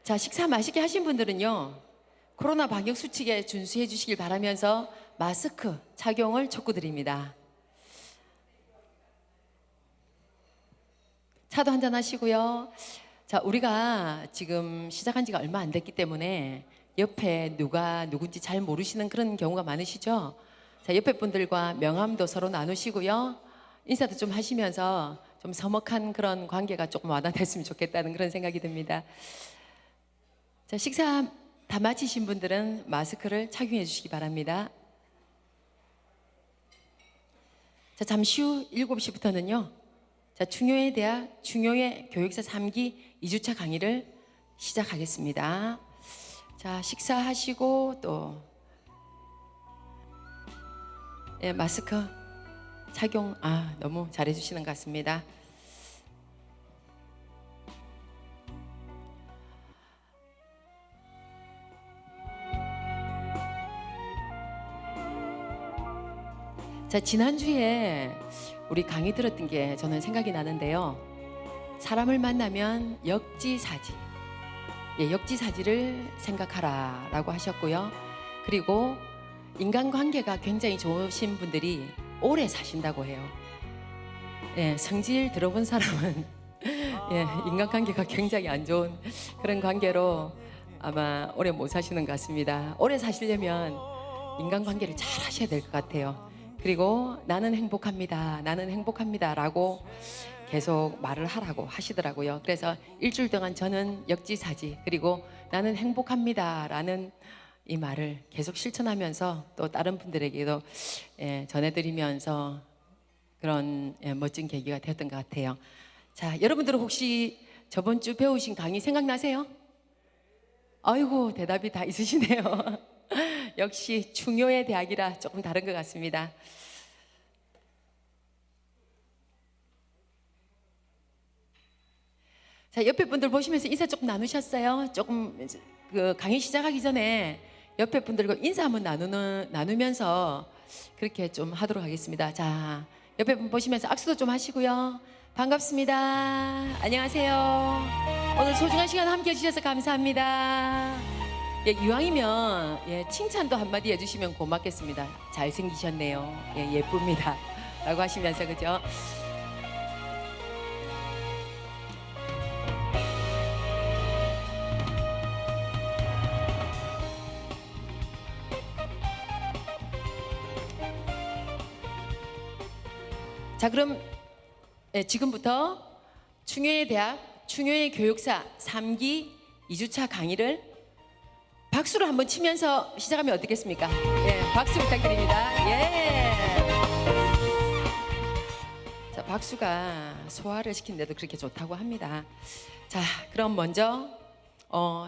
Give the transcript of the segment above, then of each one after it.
자, 식사 맛있게 하신 분들은요, 코로나 방역 수칙에 준수해 주시길 바라면서 마스크 착용을 촉구드립니다. 차도 한잔 하시고요. 자, 우리가 지금 시작한 지가 얼마 안 됐기 때문에 옆에 누가 누군지 잘 모르시는 그런 경우가 많으시죠? 자, 옆에 분들과 명함도 서로 나누시고요. 인사도 좀 하시면서 좀 서먹한 그런 관계가 조금 완화됐으면 좋겠다는 그런 생각이 듭니다. 자, 식사 다 마치신 분들은 마스크를 착용해 주시기 바랍니다. 자, 잠시 후 7시부터는요. 자, 충효회 대학 충효회 교육사 3기 2주차 강의를 시작하겠습니다. 자, 식사하시고 또 마스크 착용 너무 잘해 주시는 것 같습니다. 자, 지난주에 우리 강의 들었던 게 저는 생각이 나는데요. 사람을 만나면 역지사지, 역지사지를 생각하라 라고 하셨고요. 그리고 인간관계가 굉장히 좋으신 분들이 오래 사신다고 해요. 성질 들어본 사람은 인간관계가 굉장히 안 좋은 그런 관계로 아마 오래 못 사시는 것 같습니다. 오래 사시려면 인간관계를 잘 하셔야 될 것 같아요. 그리고 나는 행복합니다, 나는 행복합니다 라고 계속 말을 하라고 하시더라고요. 그래서 일주일 동안 저는 역지사지, 그리고 나는 행복합니다 라는 이 말을 계속 실천하면서 또 다른 분들에게도 전해드리면서 그런 멋진 계기가 되었던 것 같아요. 자, 여러분들은 혹시 저번 주 배우신 강의 생각나세요? 아이고, 대답이 다 있으시네요. 역시 충효의 대학이라 조금 다른 것 같습니다. 자, 옆에 분들 보시면서 인사 조금 나누셨어요? 조금 그 강의 시작하기 전에 옆에 분들과 인사 한번 나누면서 그렇게 좀 하도록 하겠습니다. 자, 옆에 분 보시면서 악수도 좀 하시고요. 반갑습니다. 안녕하세요. 오늘 소중한 시간 함께 해주셔서 감사합니다. 이왕이면 칭찬도 한마디 해주시면 고맙겠습니다. 잘생기셨네요. 예쁩니다. 라고 하시면서, 그죠? 자, 그럼 지금부터 충효회 대학 충효회 교육사 3기 2주차 강의를 박수로 한번 치면서 시작하면 어떻겠습니까? 박수 부탁드립니다. 자, 박수가 소화를 시키는데도 그렇게 좋다고 합니다. 자, 그럼 먼저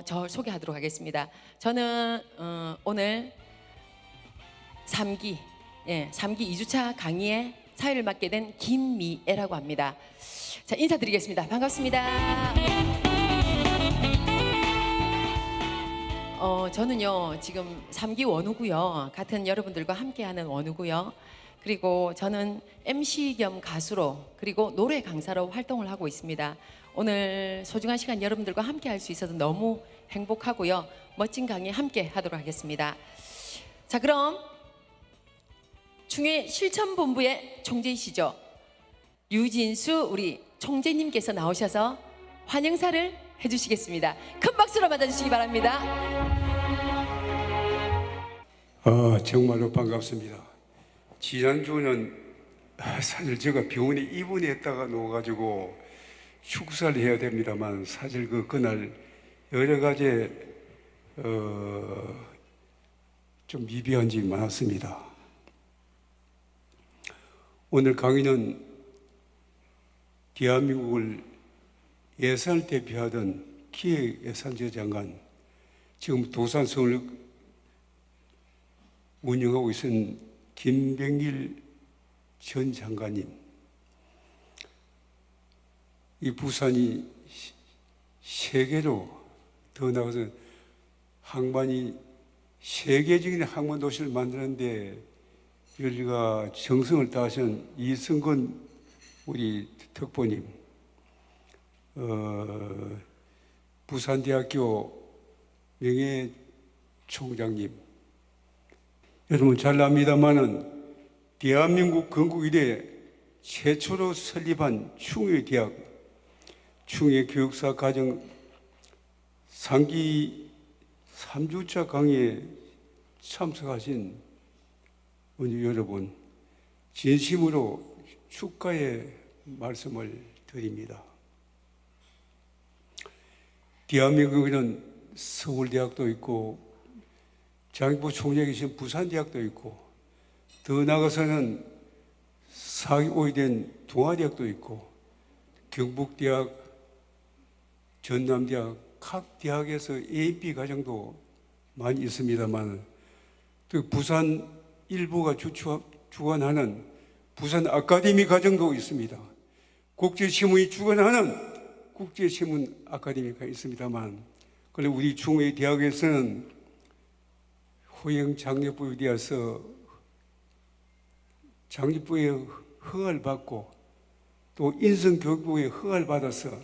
저 소개하도록 하겠습니다. 저는 오늘 3기 2주차 강의에 사회를 맡게 된 김미애라고 합니다. 자, 인사드리겠습니다. 반갑습니다. 저는요 지금 3기 원우고요. 같은 여러분들과 함께하는 원우고요. 그리고 저는 MC 겸 가수로, 그리고 노래 강사로 활동을 하고 있습니다. 오늘 소중한 시간 여러분들과 함께 할 수 있어서 너무 행복하고요. 멋진 강의 함께 하도록 하겠습니다. 자, 그럼 충효 실천본부의 총재이시죠, 유진수 우리 총재님께서 나오셔서 환영사를 해주시겠습니다. 큰 박수로 맞아주시기 바랍니다. 정말로 반갑습니다. 지난주는 사실 제가 병원에 입원했다가 누워가지고 축사를 해야 됩니다만, 사실 그날 여러 가지 좀 미비한 점이 많았습니다. 오늘 강의는 대한민국을 예산을 대표하던 기획예산처 장관, 지금 도산성을 운영하고 있는 김병길 전 장관님, 이 부산이 세계로, 더 나아가서 항만이 세계적인 항만 도시를 만드는데 우리가 정성을 다하신 이승건 우리 특보님, 부산대학교 명예총장님, 여러분 잘 압니다마는 대한민국 건국 이래 최초로 설립한 충의대학, 충의교육사 과정 3기 3주차 강의에 참석하신 원주 여러분, 진심으로 축하의 말씀을 드립니다. 대한민국에는 서울대학도 있고 장익부 총장이신 부산대학도 있고 더 나아가서는 사교육이 된 동아대학도 있고 경북대학, 전남대학, 각 대학에서 A&B 과정도 많이 있습니다만 또 부산 일부가 주관하는 부산 아카데미 과정도 있습니다. 국제신문이 주관하는 국제신문 아카데미가 있습니다만 그리고 우리 충의 대학에서는 호영장려부에 대해서 장려부의 허가를 받고 또 인성교육부의 허가를 받아서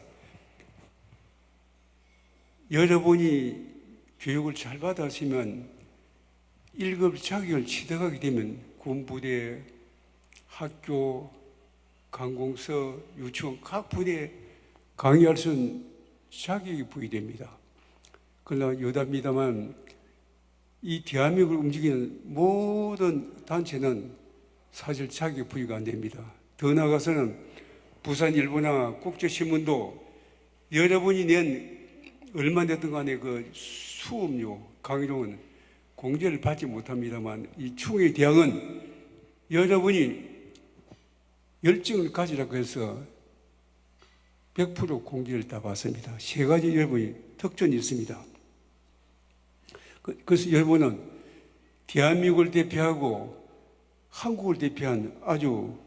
여러분이 교육을 잘 받으시면 1급 자격을 취득하게 되면 군부대, 학교, 관공서, 유치원 각 분야에 강의할 수 있는 자격이 부여됩니다. 그러나 여담입니다만 이 대한민국을 움직이는 모든 단체는 사실 자격이 부여가 안 됩니다. 더 나아가서는 부산일보나 국제신문도 여러분이 낸 얼마 됐든 간에 그 수업료, 강의료는 공제를 받지 못합니다만 이 충의 대학은 여러분이 열정을 가지라고 해서 100% 공제를 다 받습니다. 세 가지 여러분이 특징이 있습니다. 그래서 여러분은 대한민국을 대표하고 한국을 대표한 아주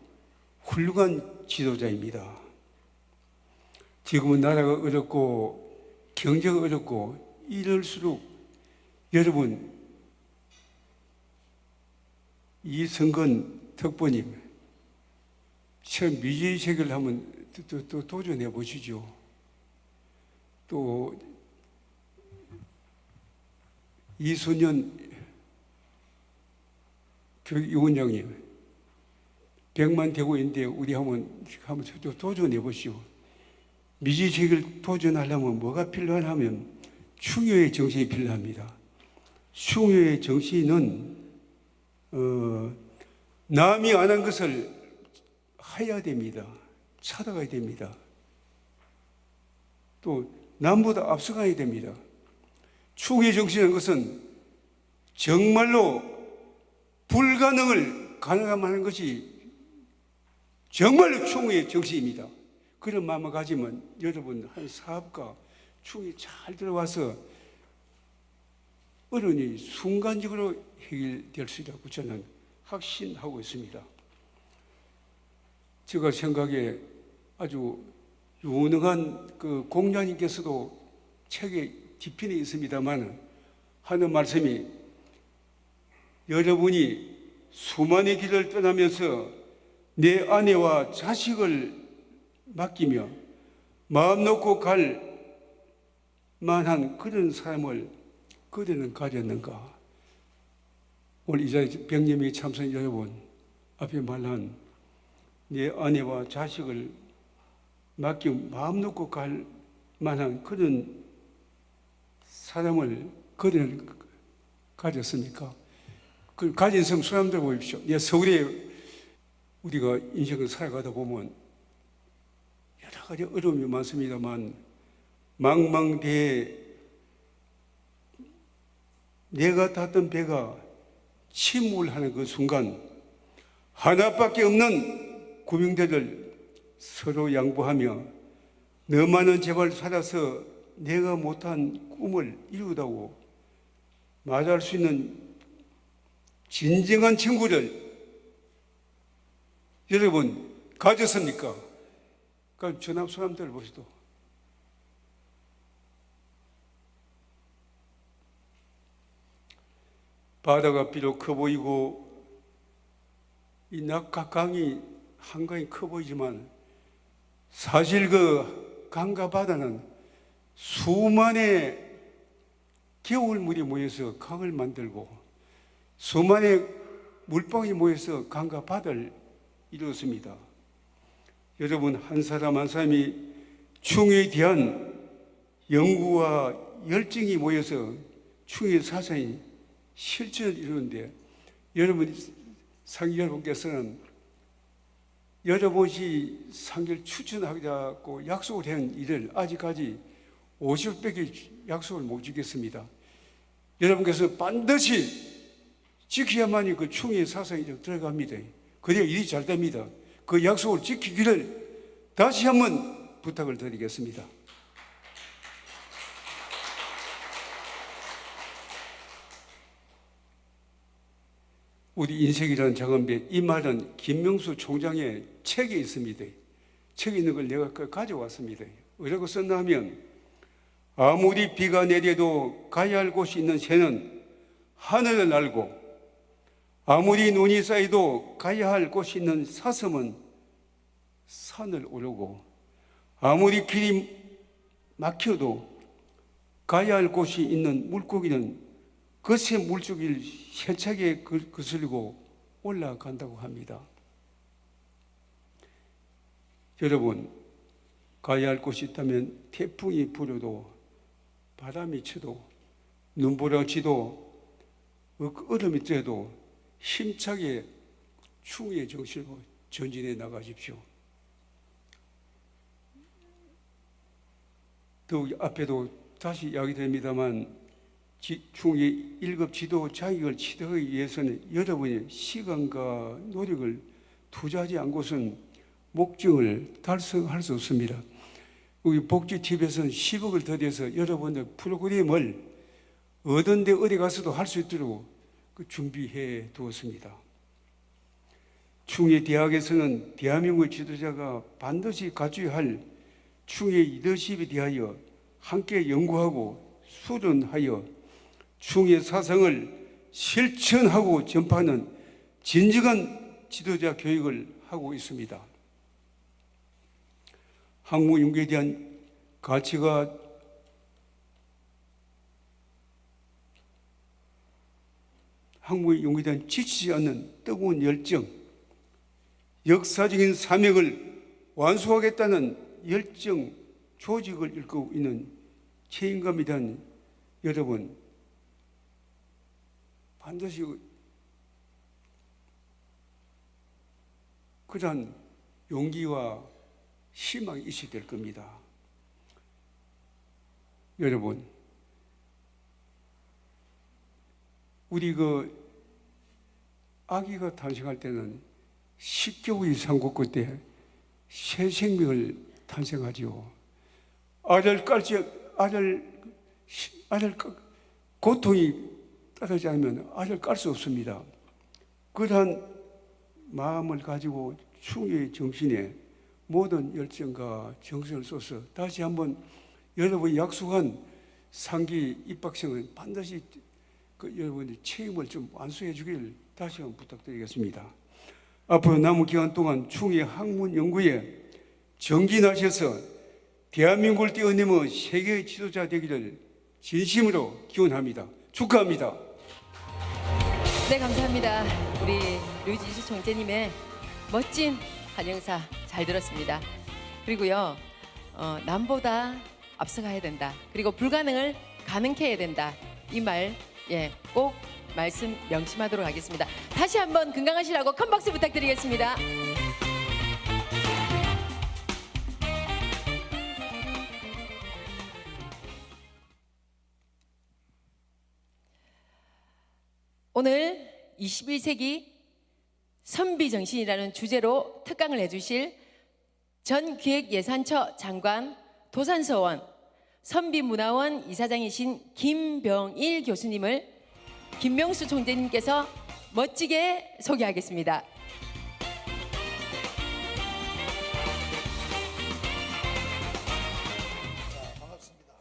훌륭한 지도자입니다. 지금은 나라가 어렵고 경제가 어렵고 이럴수록 여러분 이성근 특보님 처음 미지의세계를 한번 또 도전해 보시죠. 또 이순연 교육위원장님 100만 대구인데 우리 한번 도전해 보시오. 미지의세계를 도전하려면 뭐가 필요하냐면 충효의 정신이 필요합니다. 충효의 정신은 남이 안 한 것을 해야 됩니다. 찾아가야 됩니다. 또 남보다 앞서가야 됩니다. 충의 정신이라는 것은 정말로 불가능을 가능하는 것이 정말로 충의 정신입니다. 그런 마음을 가지면 여러분 한 사업가 충이 잘 들어와서 어려움이 순간적으로 해결될 수 있다고 저는 확신하고 있습니다. 제가 생각에 아주 유능한 그 공자님께서도 책에 뒤편에 있습니다만 하는 말씀이 여러분이 수만의 길을 떠나면서 내 아내와 자식을 맡기며 마음 놓고 갈 만한 그런 삶을 그대는 가졌는가? 오늘 이 자리에 백념이 참석 여러분 앞에 말한 내 아내와 자식을 맡기며 마음 놓고 갈 만한 그런 사람을 그대는 가졌습니까? 그 가진 사람들 보십시오. 서울에 우리가 인생을 살아가다 보면 여러 가지 어려움이 많습니다만 망망대해 내가 탔던 배가 침몰하는 그 순간 하나밖에 없는 구명대를 서로 양보하며 너만은 제발 살아서 내가 못한 꿈을 이루다고 말할 수 있는 진정한 친구를 여러분 가졌습니까? 그러니까 전합 사람들 보시도 바다가 비록 커 보이고 이 낙하강이 한강이 커 보이지만 사실 그 강과 바다는 수만의 개울물이 모여서 강을 만들고 수만의 물방울이 모여서 강과 바다를 이루었습니다. 여러분, 한 사람 한 사람이 충에 대한 연구와 열정이 모여서 충의 사상이 실천을 이루는데, 여러분, 상기 여러분께서는 여러분이 상기를 추천하자고 약속을 한 일을 아직까지 50밖에 약속을 못 지켰습니다. 여러분께서 반드시 지켜야만이 그 충의 사상이 좀 들어갑니다. 그래야 일이 잘 됩니다. 그 약속을 지키기를 다시 한번 부탁을 드리겠습니다. 우리 인생이라는 작은 배, 이 말은 김명수 총장의 책에 있습니다. 책에 있는 걸 내가 가져왔습니다. 뭐라고 썼나 하면, 아무리 비가 내려도 가야 할 곳이 있는 새는 하늘을 날고, 아무리 눈이 쌓여도 가야 할 곳이 있는 사슴은 산을 오르고, 아무리 길이 막혀도 가야 할 곳이 있는 물고기는 그새 물줄기를 세차게 거슬리고 올라간다고 합니다. 여러분, 가야 할 곳이 있다면 태풍이 불어도 바람이 쳐도 눈보라치도 얼음이 쬐도 힘차게 충의 정신으로 전진해 나가십시오. 더욱 앞에도 다시 이야기됩니다만, 충의 1급 지도 자격을 취득하기 위해서는 여러분의 시간과 노력을 투자하지 않고선 목적을 달성할 수 없습니다. 우리 복지TV에서는 10억을 들여서 여러분의 프로그램을 어떤 데 어디 가서도 할 수 있도록 준비해 두었습니다. 충의 대학에서는 대한민국의 지도자가 반드시 갖춰야 할 충의 리더십에 대하여 함께 연구하고 수련하여 충의 사상을 실천하고 전파하는 진정한 지도자 교육을 하고 있습니다. 학문 연구에 대한 가치가 학문 연구에 대한 지치지 않는 뜨거운 열정, 역사적인 사명을 완수하겠다는 열정, 조직을 이끌고 있는 책임감에 대한 여러분, 반드시 그러한 용기와 희망이 있어야 될 겁니다. 여러분, 우리 아기가 탄생할 때는 10개월 이상 걷고 때 새 생명을 탄생하지요. 아들 고통이 따르지 않으면 아들 깔 수 없습니다. 그러한 마음을 가지고 충의 정신에 모든 열정과 정성을 쏟아서 다시 한번 여러분이 약속한 상기 입학생은 반드시 여러분의 책임을 좀 완수해 주기를 다시 한번 부탁드리겠습니다. 앞으로 남은 기간 동안 충의 학문 연구에 정진하셔서 대한민국을 뛰어넘어 세계의 지도자 되기를 진심으로 기원합니다. 축하합니다. 네, 감사합니다. 우리 류진수 총재님의 멋진 환영사 잘 들었습니다. 그리고요, 남보다 앞서가야 된다. 그리고 불가능을 가능케 해야 된다. 이 말, 꼭 말씀 명심하도록 하겠습니다. 다시 한번 건강하시라고 큰 박수 부탁드리겠습니다. 오늘 21세기 선비정신이라는 주제로 특강을 해주실 전 기획예산처 장관, 도산서원, 선비문화원 이사장이신 김병일 교수님을 김명수 총재님께서 멋지게 소개하겠습니다. 반갑습니다.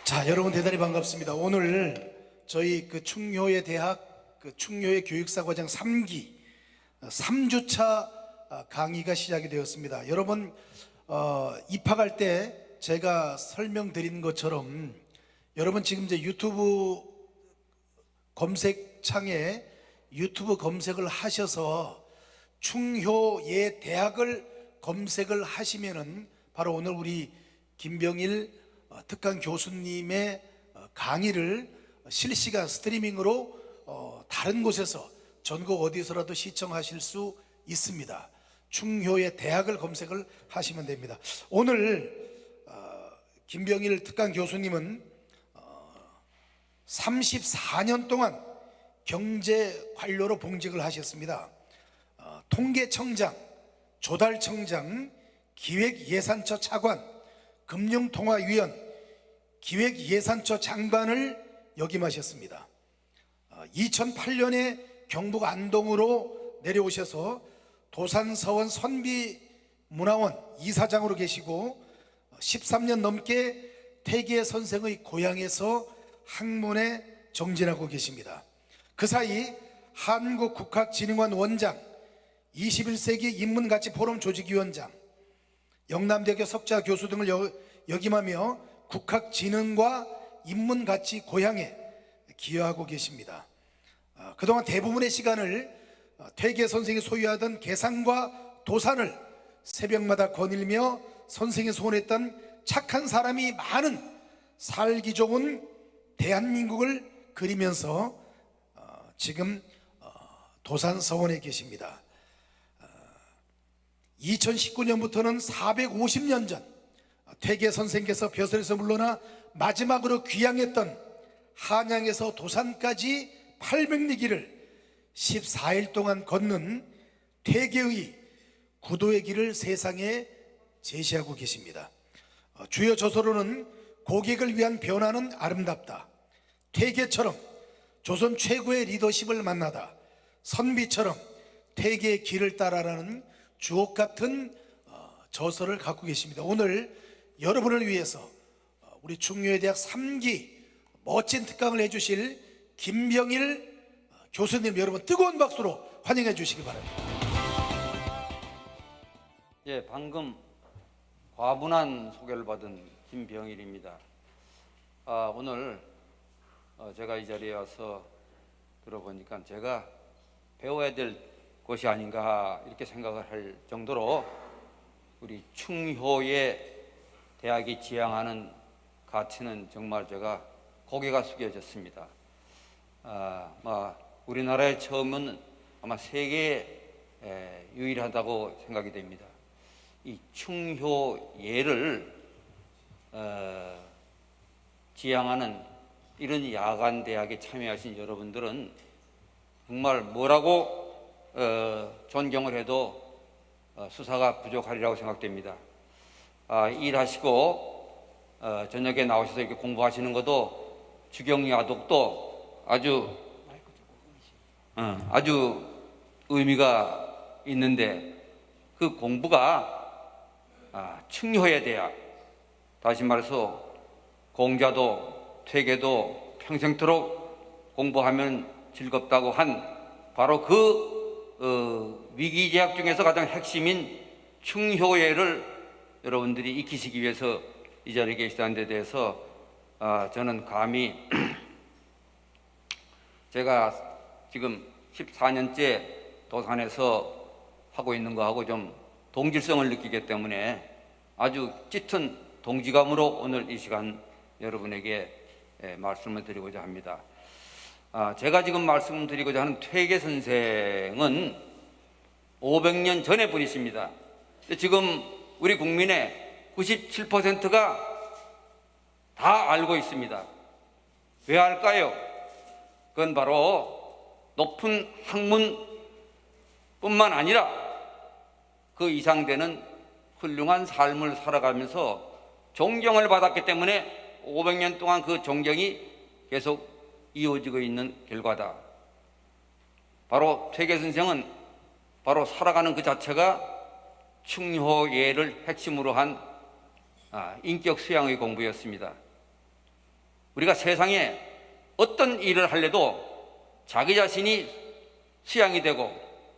자, 여러분 대단히 반갑습니다. 오늘 저희 충효의 대학 충효의 교육사과정 3기 3주차 강의가 시작이 되었습니다. 여러분 입학할 때 제가 설명드린 것처럼 여러분 지금 이제 유튜브 검색창에 유튜브 검색을 하셔서 충효예대학을 검색을 하시면은 바로 오늘 우리 김병일 특강 교수님의 강의를 실시간 스트리밍으로 다른 곳에서 전국 어디서라도 시청하실 수 있습니다. 충효예대학을 검색을 하시면 됩니다. 오늘 김병일 특강 교수님은 34년 동안 경제관료로 봉직을 하셨습니다. 통계청장, 조달청장, 기획예산처 차관, 금융통화위원, 기획예산처 장관을 역임하셨습니다. 2008년에 경북 안동으로 내려오셔서 도산서원 선비문화원 이사장으로 계시고 13년 넘게 태계 선생의 고향에서 학문에 정진하고 계십니다. 그 사이 한국국학진흥원 원장, 21세기 인문가치포럼 조직위원장, 영남대학교 석자 교수 등을 역임하며 국학진흥과 인문가치 고향에 기여하고 계십니다. 그동안 대부분의 시간을 퇴계 선생이 소유하던 계산과 도산을 새벽마다 거닐며 선생이 소원했던 착한 사람이 많은 살기 좋은 대한민국을 그리면서 지금 도산서원에 계십니다. 2019년부터는 450년 전 퇴계 선생께서 벼슬에서 물러나 마지막으로 귀향했던 한양에서 도산까지 800리길을 14일 동안 걷는 퇴계의 구도의 길을 세상에 제시하고 계십니다. 주요 저서로는 고객을 위한 변화는 아름답다, 퇴계처럼 조선 최고의 리더십을 만나다, 선비처럼 퇴계의 길을 따라라는 주옥 같은 저서를 갖고 계십니다. 오늘 여러분을 위해서 우리 충효대학 3기 멋진 특강을 해주실 김병일 교수님, 여러분 뜨거운 박수로 환영해 주시기 바랍니다. 예, 방금 과분한 소개를 받은 김병일입니다. 오늘 제가 이 자리에 와서 들어보니까 제가 배워야 될 것이 아닌가 이렇게 생각을 할 정도로 우리 충효의 대학이 지향하는 가치는 정말 제가 고개가 숙여졌습니다. 우리나라의 처음은 아마 세계에 유일하다고 생각이 됩니다. 이 충효예를 지향하는 이런 야간 대학에 참여하신 여러분들은 정말 뭐라고 존경을 해도 수사가 부족하리라고 생각됩니다. 일하시고 저녁에 나오셔서 이렇게 공부하시는 것도 주경야독도 아주 의미가 있는데 그 공부가 충효의 대학, 다시 말해서 공자도 퇴계도 평생토록 공부하면 즐겁다고 한 바로 그 위기제약 중에서 가장 핵심인 충효예를 여러분들이 익히시기 위해서 이 자리에 계시다는 데 대해서 저는 감히 제가 지금 14년째 도산에서 하고 있는 거하고 좀 동질성을 느끼기 때문에 아주 짙은 동지감으로 오늘 이 시간 여러분에게 말씀을 드리고자 합니다. 제가 지금 말씀드리고자 하는 퇴계 선생은 500년 전의 분이십니다. 지금 우리 국민의 97%가 다 알고 있습니다. 왜 알까요? 그건 바로 높은 학문뿐만 아니라 그 이상 되는 훌륭한 삶을 살아가면서 존경을 받았기 때문에 500년 동안 그 존경이 계속 이어지고 있는 결과다. 바로 퇴계 선생은 바로 살아가는 그 자체가 충효예를 핵심으로 한 인격 수양의 공부였습니다. 우리가 세상에 어떤 일을 하려도 자기 자신이 수양이 되고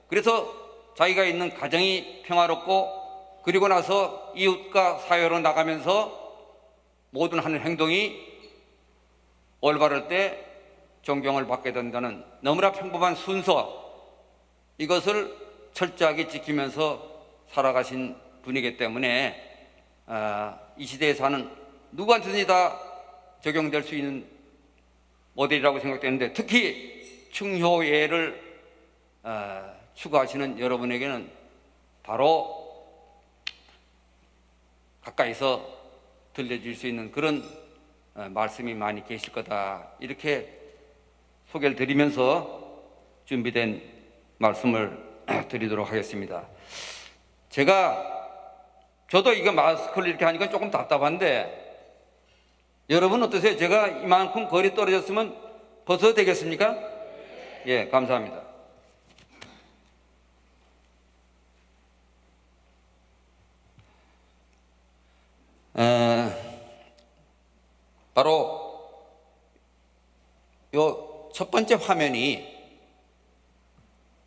그래서 자기가 있는 가정이 평화롭고 그리고 나서 이웃과 사회로 나가면서 모든 하는 행동이 올바를 때 존경을 받게 된다는 너무나 평범한 순서, 이것을 철저하게 지키면서 살아가신 분이기 때문에 이 시대에 사는 누구한테든지 다 적용될 수 있는 모델이라고 생각되는데, 특히 충효예를 추구하시는 여러분에게는 바로 가까이서 들려줄 수 있는 그런 말씀이 많이 계실 거다, 이렇게 소개를 드리면서 준비된 말씀을 드리도록 하겠습니다. 저도 이거 마스크를 이렇게 하니까 조금 답답한데, 여러분 어떠세요? 제가 이만큼 거리 떨어졌으면 벗어도 되겠습니까? 예, 감사합니다. 바로 요 첫 번째 화면이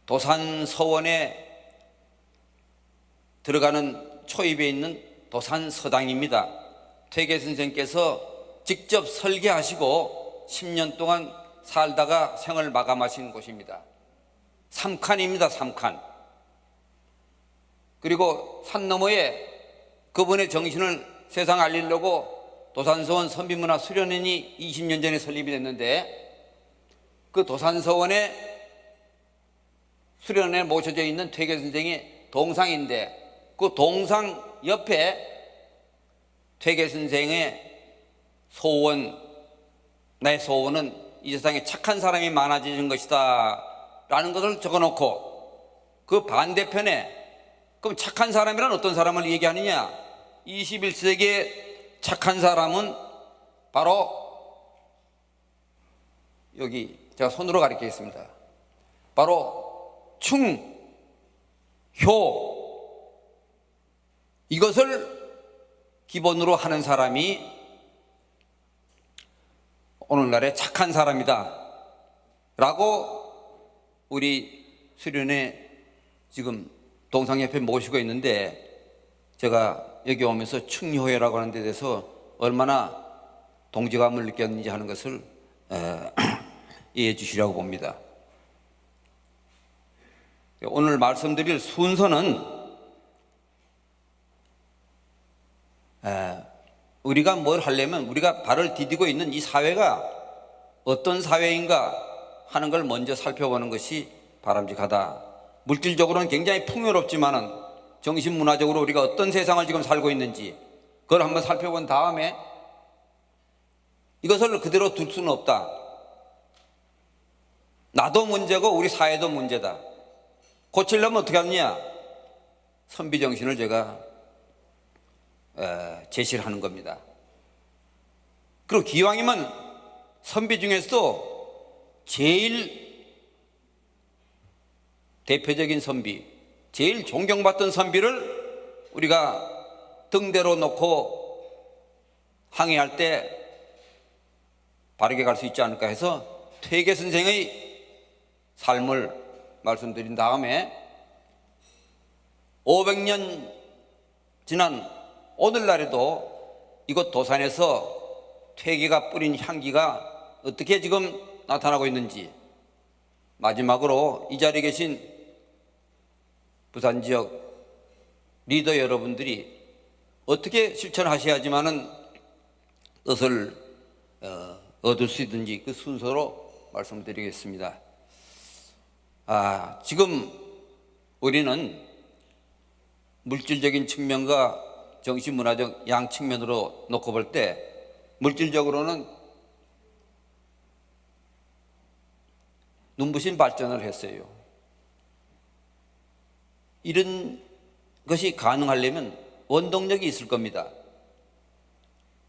도산서원에 들어가는 초입에 있는 도산서당입니다. 퇴계 선생께서 직접 설계하시고 10년 동안 살다가 생을 마감하신 곳입니다. 3칸입니다. 3칸. 그리고 산 너머에 그분의 정신을 세상 알리려고 도산서원 선비문화 수련원이 20년 전에 설립이 됐는데, 그 도산서원에 수련원에 모셔져 있는 퇴계 선생의 동상인데, 그 동상 옆에 퇴계 선생의 소원, 나의 소원은 이 세상에 착한 사람이 많아지는 것이다 라는 것을 적어놓고, 그 반대편에 그럼 착한 사람이란 어떤 사람을 얘기하느냐? 21세기의 착한 사람은 바로 여기 제가 손으로 가리키겠습니다. 바로 충, 효, 이것을 기본으로 하는 사람이 오늘날의 착한 사람이다 라고 우리 수련회 지금 동상 옆에 모시고 있는데, 제가 여기 오면서 충효회라고 하는 데 대해서 얼마나 동지감을 느꼈는지 하는 것을 이해해 주시라고 봅니다. 오늘 말씀드릴 순서는 우리가 뭘 하려면 우리가 발을 디디고 있는 이 사회가 어떤 사회인가 하는 걸 먼저 살펴보는 것이 바람직하다. 물질적으로는 굉장히 풍요롭지만은 정신문화적으로 우리가 어떤 세상을 지금 살고 있는지 그걸 한번 살펴본 다음에 이것을 그대로 둘 수는 없다. 나도 문제고 우리 사회도 문제다. 고치려면 어떻게 하느냐? 선비정신을 제가 제시를 하는 겁니다. 그리고 기왕이면 선비 중에서도 제일 대표적인 선비, 제일 존경받던 선비를 우리가 등대로 놓고 항해할 때 바르게 갈 수 있지 않을까 해서 퇴계 선생의 삶을 말씀드린 다음에 500년 지난 오늘날에도 이곳 도산에서 퇴계가 뿌린 향기가 어떻게 지금 나타나고 있는지, 마지막으로 이 자리에 계신 부산 지역 리더 여러분들이 어떻게 실천하셔야지만은 뜻을 얻을 수 있든지 그 순서로 말씀드리겠습니다. 지금 우리는 물질적인 측면과 정신문화적 양 측면으로 놓고 볼 때, 물질적으로는 눈부신 발전을 했어요. 이런 것이 가능하려면 원동력이 있을 겁니다.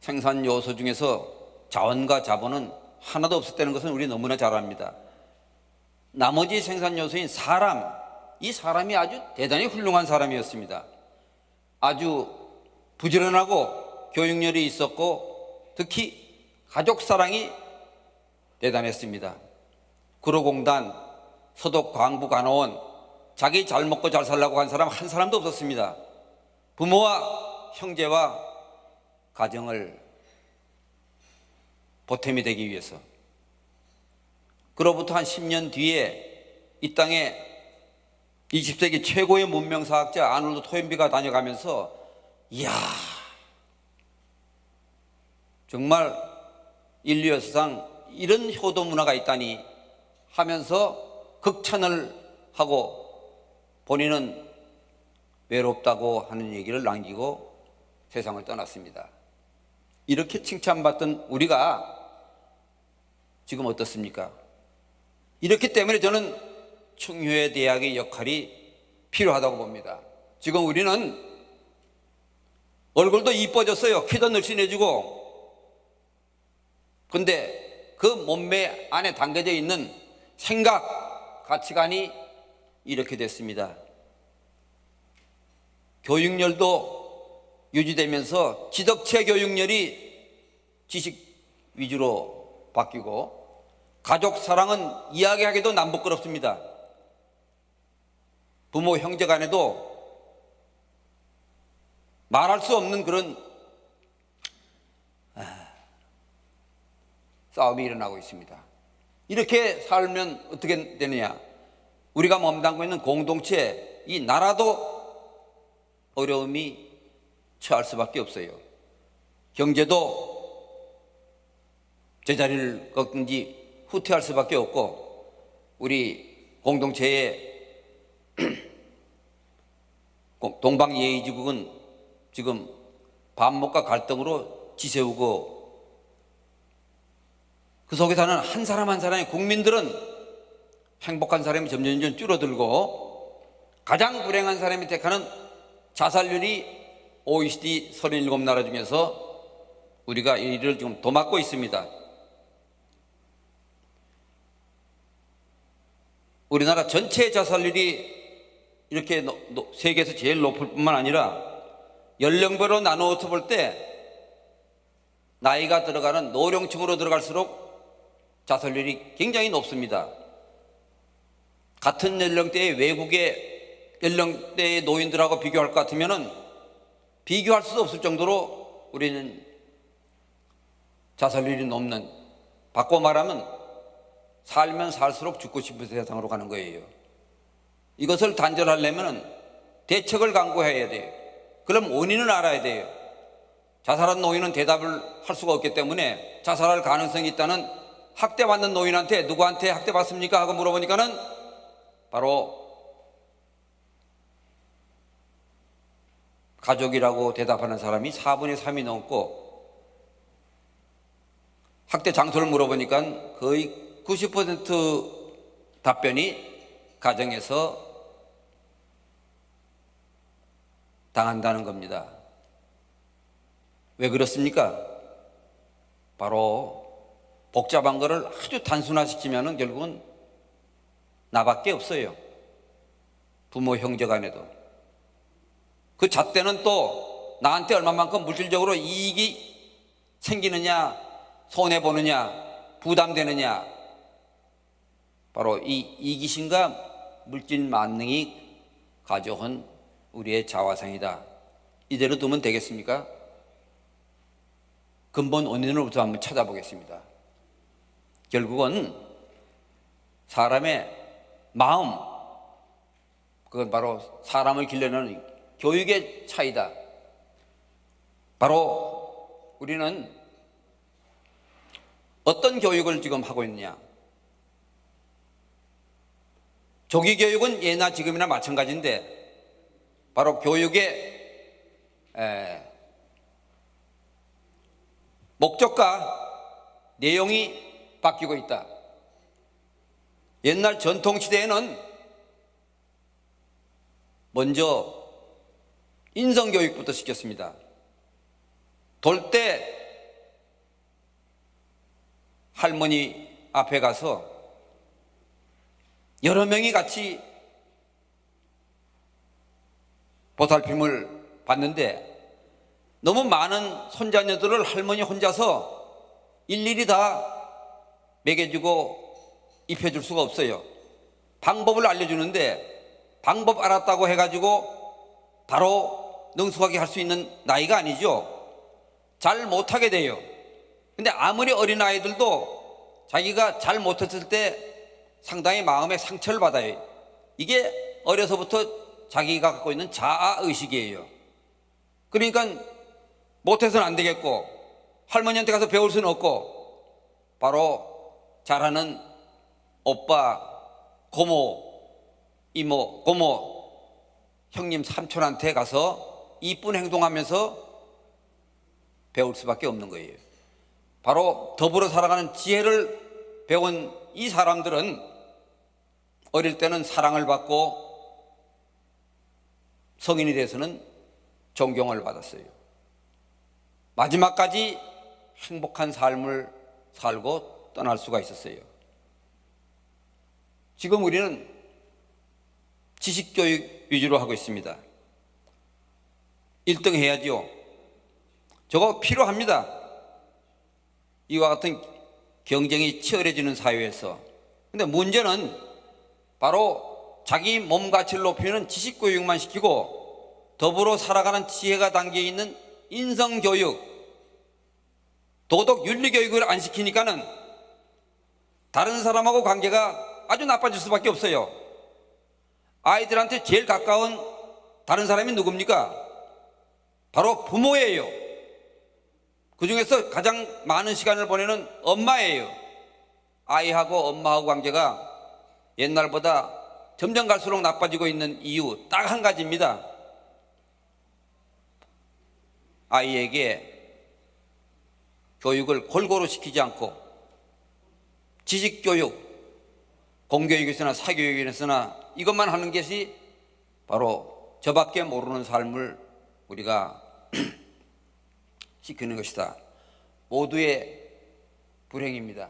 생산 요소 중에서 자원과 자본은 하나도 없었다는 것은 우리 너무나 잘 압니다. 나머지 생산 요소인 사람, 이 사람이 아주 대단히 훌륭한 사람이었습니다. 아주 부지런하고 교육열이 있었고 특히 가족 사랑이 대단했습니다. 구로공단, 서독광부간호원, 자기 잘 먹고 잘 살라고 한 사람 한 사람도 없었습니다. 부모와 형제와 가정을 보탬이 되기 위해서, 그로부터 한 10년 뒤에 이 땅에 20세기 최고의 문명사학자 아놀드 토인비가 다녀가면서 이야, 정말 인류 역사상 이런 효도 문화가 있다니 하면서 극찬을 하고 본인은 외롭다고 하는 얘기를 남기고 세상을 떠났습니다. 이렇게 칭찬받던 우리가 지금 어떻습니까? 이렇기 때문에 저는 충효의 대학의 역할이 필요하다고 봅니다. 지금 우리는 얼굴도 이뻐졌어요. 키도 늘씬해지고. 근데 그 몸매 안에 담겨져 있는 생각, 가치관이 이렇게 됐습니다. 교육열도 유지되면서 지덕체 교육열이 지식 위주로 바뀌고, 가족 사랑은 이야기하기도 남부끄럽습니다. 부모 형제 간에도 말할 수 없는 그런 싸움이 일어나고 있습니다. 이렇게 살면 어떻게 되느냐? 우리가 몸담고 있는 공동체, 이 나라도 어려움이 처할 수밖에 없어요. 경제도 제자리를 꺾는지 후퇴할 수밖에 없고, 우리 공동체의 동방예의지국은 지금 반목과 갈등으로 지새우고, 그 속에 사는 한 사람 한 사람의 국민들은 행복한 사람이 점점 줄어들고, 가장 불행한 사람이 택하는 자살률이 OECD 37나라 중에서 우리가 이 일을 지금 도맡고 있습니다. 우리나라 전체 자살률이 이렇게 세계에서 제일 높을 뿐만 아니라 연령별로 나누어서 볼 때 나이가 들어가는 노령층으로 들어갈수록 자살률이 굉장히 높습니다. 같은 연령대의 외국의 연령대의 노인들하고 비교할 것 같으면은 비교할 수 없을 정도로 우리는 자살률이 높는, 바꿔 말하면 살면 살수록 죽고 싶은 세상으로 가는 거예요. 이것을 단절하려면 대책을 강구해야 돼요. 그럼 원인을 알아야 돼요. 자살한 노인은 대답을 할 수가 없기 때문에 자살할 가능성이 있다는, 학대받는 노인한테 누구한테 학대받습니까? 하고 물어보니까는 바로 가족이라고 대답하는 사람이 4분의 3이 넘고, 학대 장소를 물어보니까 거의 90% 답변이 가정에서 당한다는 겁니다. 왜 그렇습니까? 바로 복잡한 거를 아주 단순화시키면 결국은 나밖에 없어요. 부모 형제 간에도. 그 잣대는 또 나한테 얼마만큼 물질적으로 이익이 생기느냐, 손해보느냐, 부담되느냐, 바로 이 이기심과 물질 만능이 가져온 우리의 자화상이다. 이대로 두면 되겠습니까? 근본 원인으로부터 한번 찾아보겠습니다. 결국은 사람의 마음, 그건 바로 사람을 길러내는 교육의 차이다. 바로 우리는 어떤 교육을 지금 하고 있느냐? 조기 교육은 예나 지금이나 마찬가지인데, 바로 교육의 목적과 내용이 바뀌고 있다. 옛날 전통시대에는 먼저 인성교육부터 시켰습니다. 돌 때 할머니 앞에 가서 여러 명이 같이 보살핌을 받는데, 너무 많은 손자녀들을 할머니 혼자서 일일이 다 먹여주고 입혀줄 수가 없어요. 방법을 알려주는데, 방법 알았다고 해가지고 바로 능숙하게 할 수 있는 나이가 아니죠. 잘 못하게 돼요. 근데 아무리 어린 아이들도 자기가 잘 못했을 때 상당히 마음에 상처를 받아요. 이게 어려서부터 자기가 갖고 있는 자아의식이에요. 그러니까 못해서는 안 되겠고 할머니한테 가서 배울 수는 없고 바로 잘하는 오빠, 고모, 이모, 고모, 형님, 삼촌한테 가서 이쁜 행동하면서 배울 수밖에 없는 거예요. 바로 더불어 살아가는 지혜를 배운 이 사람들은 어릴 때는 사랑을 받고 성인이 돼서는 존경을 받았어요. 마지막까지 행복한 삶을 살고 떠날 수가 있었어요. 지금 우리는 지식교육 위주로 하고 있습니다. 1등 해야죠. 저거 필요합니다. 이와 같은 경쟁이 치열해지는 사회에서. 근데 문제는 바로 자기 몸가치를 높이는 지식교육만 시키고 더불어 살아가는 지혜가 담겨 있는 인성교육, 도덕 윤리교육을 안 시키니까는 다른 사람하고 관계가 아주 나빠질 수밖에 없어요. 아이들한테 제일 가까운 다른 사람이 누굽니까? 바로 부모예요. 그 중에서 가장 많은 시간을 보내는 엄마예요. 아이하고 엄마하고 관계가 옛날보다 점점 갈수록 나빠지고 있는 이유 딱 한 가지입니다. 아이에게 교육을 골고루 시키지 않고 지식교육, 공교육에서나 사교육에서나 이것만 하는 것이 바로 저밖에 모르는 삶을 우리가 시키는 것이다. 모두의 불행입니다.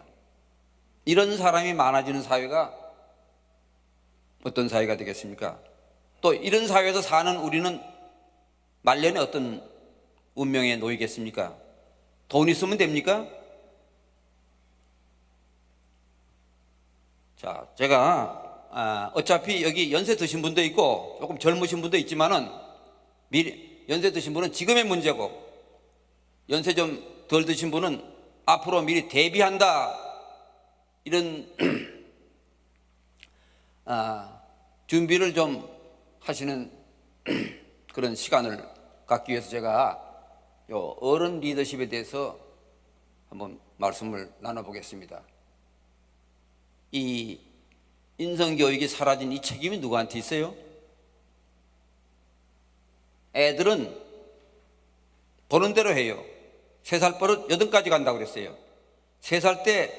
이런 사람이 많아지는 사회가 어떤 사회가 되겠습니까? 또 이런 사회에서 사는 우리는 말년에 어떤 운명에 놓이겠습니까? 돈 있으면 됩니까? 자, 제가 어차피 여기 연세 드신 분도 있고 조금 젊으신 분도 있지만은 미리 연세 드신 분은 지금의 문제고 연세 좀 덜 드신 분은 앞으로 미리 대비한다 이런 준비를 좀 하시는 그런 시간을 갖기 위해서 제가 요 어른 리더십에 대해서 한번 말씀을 나눠보겠습니다. 이 인성교육이 사라진 이 책임이 누구한테 있어요? 애들은 보는 대로 해요. 3살 버릇 8가지 간다고 그랬어요. 3살 때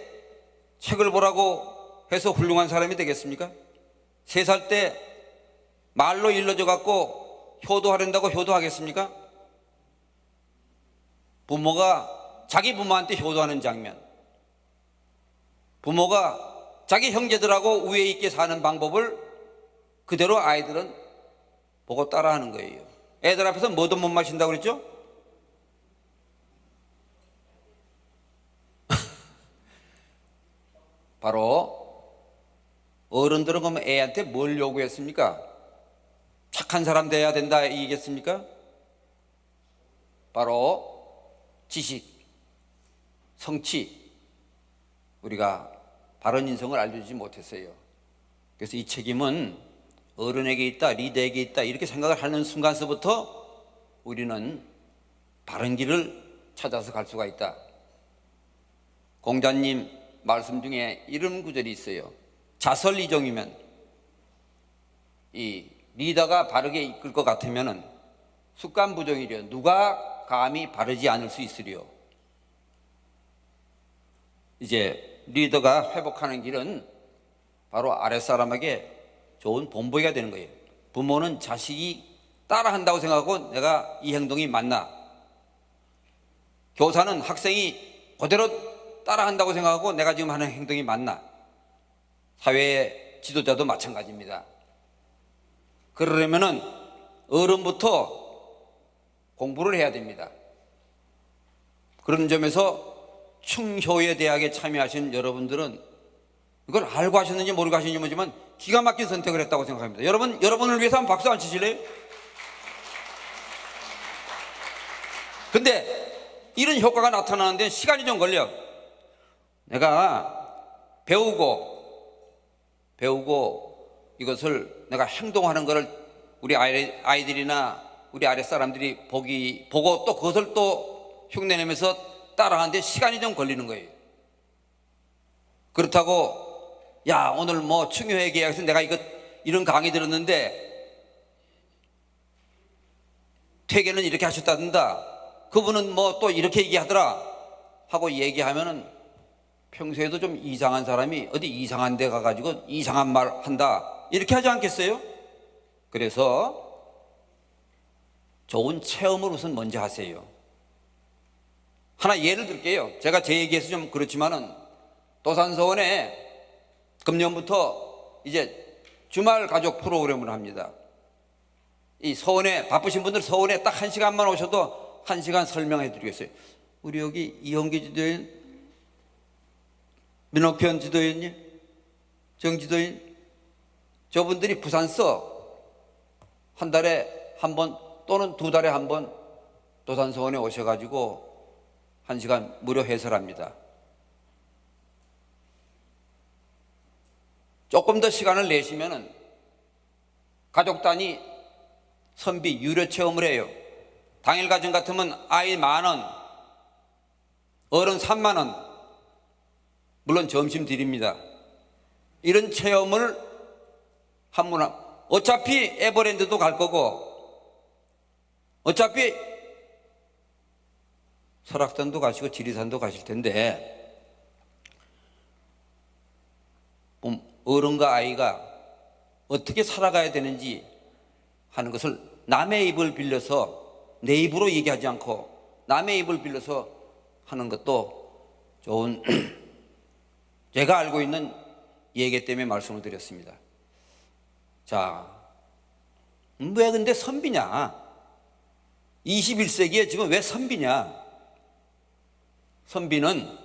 책을 보라고 해서 훌륭한 사람이 되겠습니까? 3살 때 말로 일러줘 갖고 효도하려고 효도하겠습니까? 부모가 자기 부모한테 효도하는 장면, 부모가 자기 형제들하고 우애 있게 사는 방법을 그대로 아이들은 보고 따라하는 거예요. 애들 앞에서 뭐도 못 마신다고 그랬죠? 바로 어른들은 그러면 애한테 뭘 요구했습니까? 착한 사람 돼야 된다 이겠습니까? 바로 지식, 성취, 우리가 바른 인성을 알려주지 못했어요. 그래서 이 책임은 어른에게 있다, 리더에게 있다 이렇게 생각을 하는 순간서부터 우리는 바른 길을 찾아서 갈 수가 있다. 공자님 말씀 중에 이런 구절이 있어요. 자설리정이면 이 리더가 바르게 이끌 것 같으면은 습관부정이려 누가 감히 바르지 않을 수 있으리요. 이제 리더가 회복하는 길은 바로 아랫사람에게 좋은 본보기가 되는 거예요. 부모는 자식이 따라한다고 생각하고 내가 이 행동이 맞나? 교사는 학생이 그대로 따라한다고 생각하고 내가 지금 하는 행동이 맞나? 사회의 지도자도 마찬가지입니다. 그러려면은 어른부터 공부를 해야 됩니다. 그런 점에서 충효의 대학에 참여하신 여러분들은 이걸 알고 하셨는지 모르고 하셨는지 모르지만 기가 막힌 선택을 했다고 생각합니다. 여러분을 위해서 한번 박수 안 치실래요? 근데 이런 효과가 나타나는데 시간이 좀 걸려. 내가 배우고 이것을 내가 행동하는 것을 우리 아이들이나 우리 아랫사람들이 보고 또 그것을 또 흉내내면서 따라하는데 시간이 좀 걸리는 거예요. 그렇다고 야 오늘 뭐 충효회 계약에서 내가 이런 강의 들었는데 퇴계는 이렇게 하셨다던가 그분은 뭐 또 이렇게 얘기하더라 하고 얘기하면은 평소에도 좀 이상한 사람이 어디 이상한 데 가가지고 이상한 말 한다 이렇게 하지 않겠어요? 그래서 좋은 체험을 우선 먼저 하세요. 하나 예를 들게요. 제가 제 얘기해서 좀 그렇지만은 도산서원에 금년부터 이제 주말 가족 프로그램을 합니다. 이 서원에 바쁘신 분들 서원에 딱 1시간만 오셔도 1시간 설명해 드리겠어요. 우리 여기 이영기 지도인, 민옥현 지도인님, 정지도인 저분들이 부산서 한 달에 한 번 또는 2달에 한 번 도산서원에 오셔가지고 1시간 무료 해설합니다. 조금 더 시간을 내시면은 가족 단위 선비 유료 체험을 해요. 당일 가정 같으면 아이 10,000원, 어른 30,000원, 물론 점심 드립니다. 이런 체험을 한번 어차피 에버랜드도 갈 거고 어차피 설악산도 가시고 지리산도 가실 텐데 어른과 아이가 어떻게 살아가야 되는지 하는 것을 남의 입을 빌려서 내 입으로 얘기하지 않고 남의 입을 빌려서 하는 것도 좋은 제가 알고 있는 예계 때문에 말씀을 드렸습니다. 자, 왜 근데 선비냐? 21세기에 지금 왜 선비냐? 선비는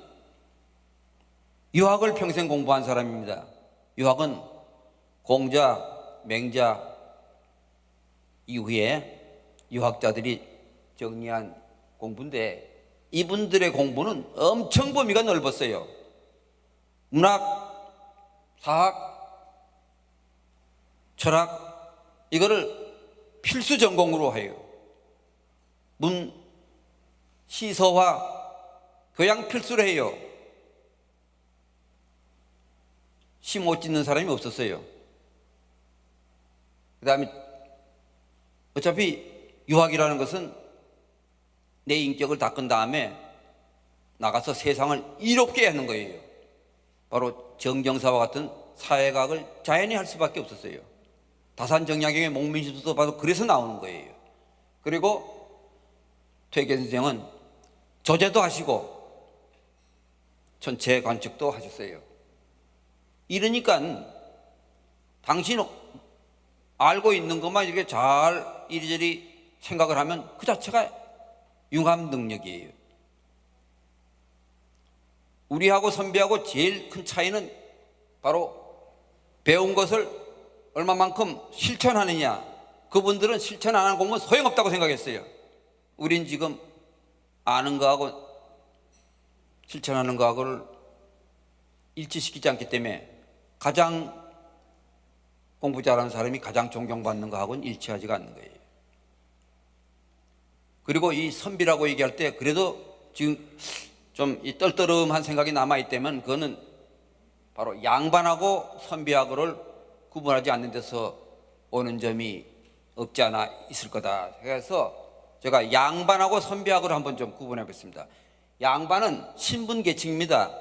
유학을 평생 공부한 사람입니다. 유학은 공자, 맹자 이후에 유학자들이 정리한 공부인데 이분들의 공부는 엄청 범위가 넓었어요. 문학, 사학, 철학 이거를 필수 전공으로 해요. 시서화 교양 필수로 해요. 시 못 짓는 사람이 없었어요. 그 다음에 어차피 유학이라는 것은 내 인격을 닦은 다음에 나가서 세상을 이롭게 하는 거예요. 바로 정경사와 같은 사회학을 자연히 할 수밖에 없었어요. 다산정약용의 목민시도 봐도 그래서 나오는 거예요. 그리고 퇴계 선생은 조제도 하시고 전체 관측도 하셨어요. 이러니까 당신 알고 있는 것만 이렇게 잘 이리저리 생각을 하면 그 자체가 융합 능력이에요. 우리하고 선비하고 제일 큰 차이는 바로 배운 것을 얼마만큼 실천하느냐. 그분들은 실천 안 하는 공부는 소용없다고 생각했어요. 우린 지금 아는 거하고 실천하는 거하고를 일치시키지 않기 때문에 가장 공부 잘하는 사람이 가장 존경받는 거하고는 일치하지가 않는 거예요. 그리고 이 선비라고 얘기할 때 그래도 지금 좀 이 떨떠름한 생각이 남아있다면 그거는 바로 양반하고 선비하고를 구분하지 않는 데서 오는 점이 없지 않아 있을 거다. 그래서 제가 양반하고 선비하고를 한번 좀 구분해 보겠습니다. 양반은 신분 계층입니다.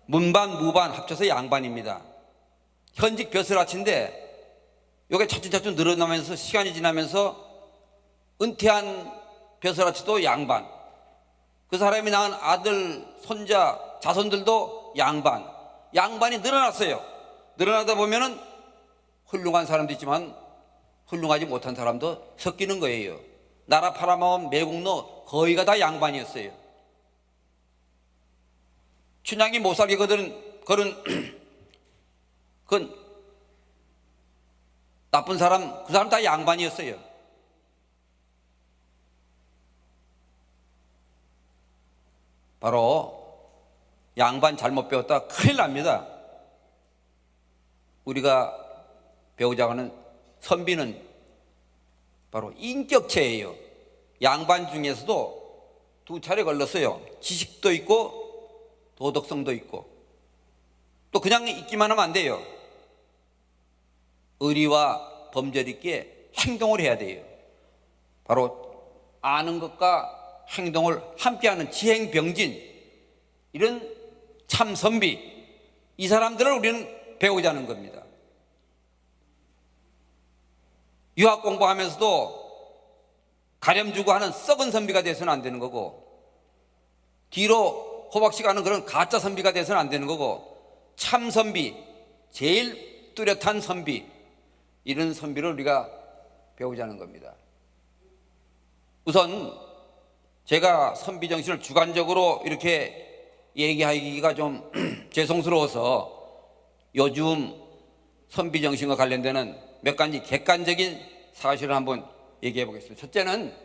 문반, 무반 합쳐서 양반입니다. 현직 벼슬아치인데 이게 차츰차츰 늘어나면서 시간이 지나면서 은퇴한 벼슬아치도 양반, 그 사람이 낳은 아들, 손자, 자손들도 양반, 양반이 늘어났어요. 늘어나다 보면은 훌륭한 사람도 있지만 훌륭하지 못한 사람도 섞이는 거예요. 나라 팔아먹은 매국노 거의가 다 양반이었어요. 춘향이 못 살게 그런 나쁜 사람, 그 사람 다 양반이었어요. 바로 양반 잘못 배웠다 큰일 납니다. 우리가 배우자고 하는 선비는 바로 인격체예요. 양반 중에서도 두 차례 걸렸어요. 지식도 있고 도덕성도 있고, 또 그냥 있기만 하면 안 돼요. 의리와 범절 있게 행동을 해야 돼요. 바로 아는 것과 행동을 함께하는 지행병진, 이런 참 선비, 이 사람들을 우리는 배우자는 겁니다. 유학 공부하면서도 가렴 주고 하는 썩은 선비가 돼서는 안 되는 거고, 뒤로 호박씨 가는 그런 가짜 선비가 돼서는 안 되는 거고, 참 선비, 제일 뚜렷한 선비, 이런 선비를 우리가 배우자는 겁니다. 우선 제가 선비 정신을 주관적으로 이렇게 얘기하기가 좀 죄송스러워서 요즘 선비 정신과 관련되는 몇 가지 객관적인 사실을 한번 얘기해 보겠습니다. 첫째는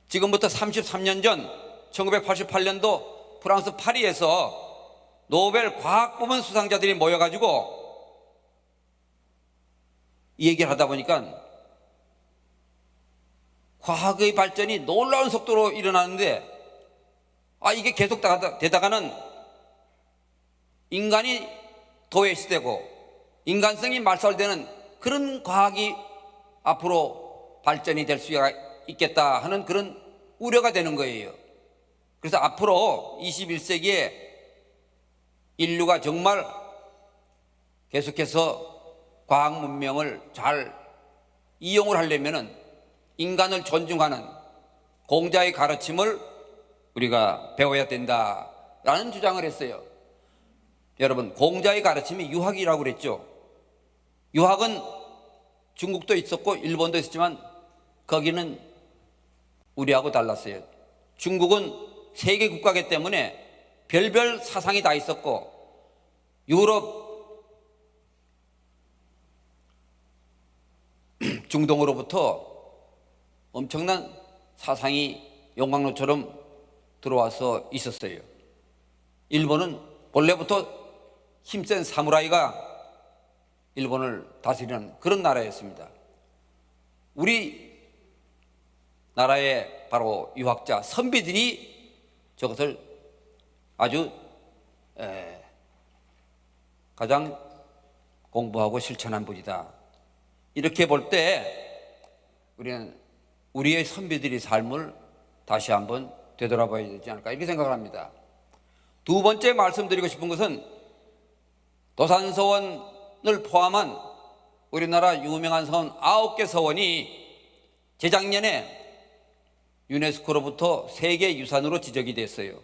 지금부터 33년 전 1988년도 프랑스 파리에서 노벨 과학부문 수상자들이 모여가지고 이 얘기를 하다 보니까 과학의 발전이 놀라운 속도로 일어나는데, 이게 계속 되다가는 인간이 도외시되고 인간성이 말살되는 그런 과학이 앞으로 발전이 될 수가 있겠다 하는 그런 우려가 되는 거예요. 그래서 앞으로 21세기에 인류가 정말 계속해서 과학 문명을 잘 이용을 하려면은 인간을 존중하는 공자의 가르침을 우리가 배워야 된다라는 주장을 했어요. 여러분, 공자의 가르침이 유학이라고 그랬죠. 유학은 중국도 있었고 일본도 있었지만 거기는 우리하고 달랐어요. 중국은 세계 국가이기 때문에 별별 사상이 다 있었고, 유럽, 중동으로부터 엄청난 사상이 용광로처럼 들어와서 있었어요. 일본은 본래부터 힘센 사무라이가 일본을 다스리는 그런 나라였습니다. 우리 나라의 바로 유학자 선비들이 저것을 아주 가장 공부하고 실천한 분이다. 이렇게 볼 때 우리는 우리의 선비들의 삶을 다시 한번 되돌아봐야 되지 않을까, 이렇게 생각을 합니다. 두 번째 말씀드리고 싶은 것은 도산서원을 포함한 우리나라 유명한 서원 9개 서원이 재작년에 유네스코로부터 세계유산으로 지정이 됐어요.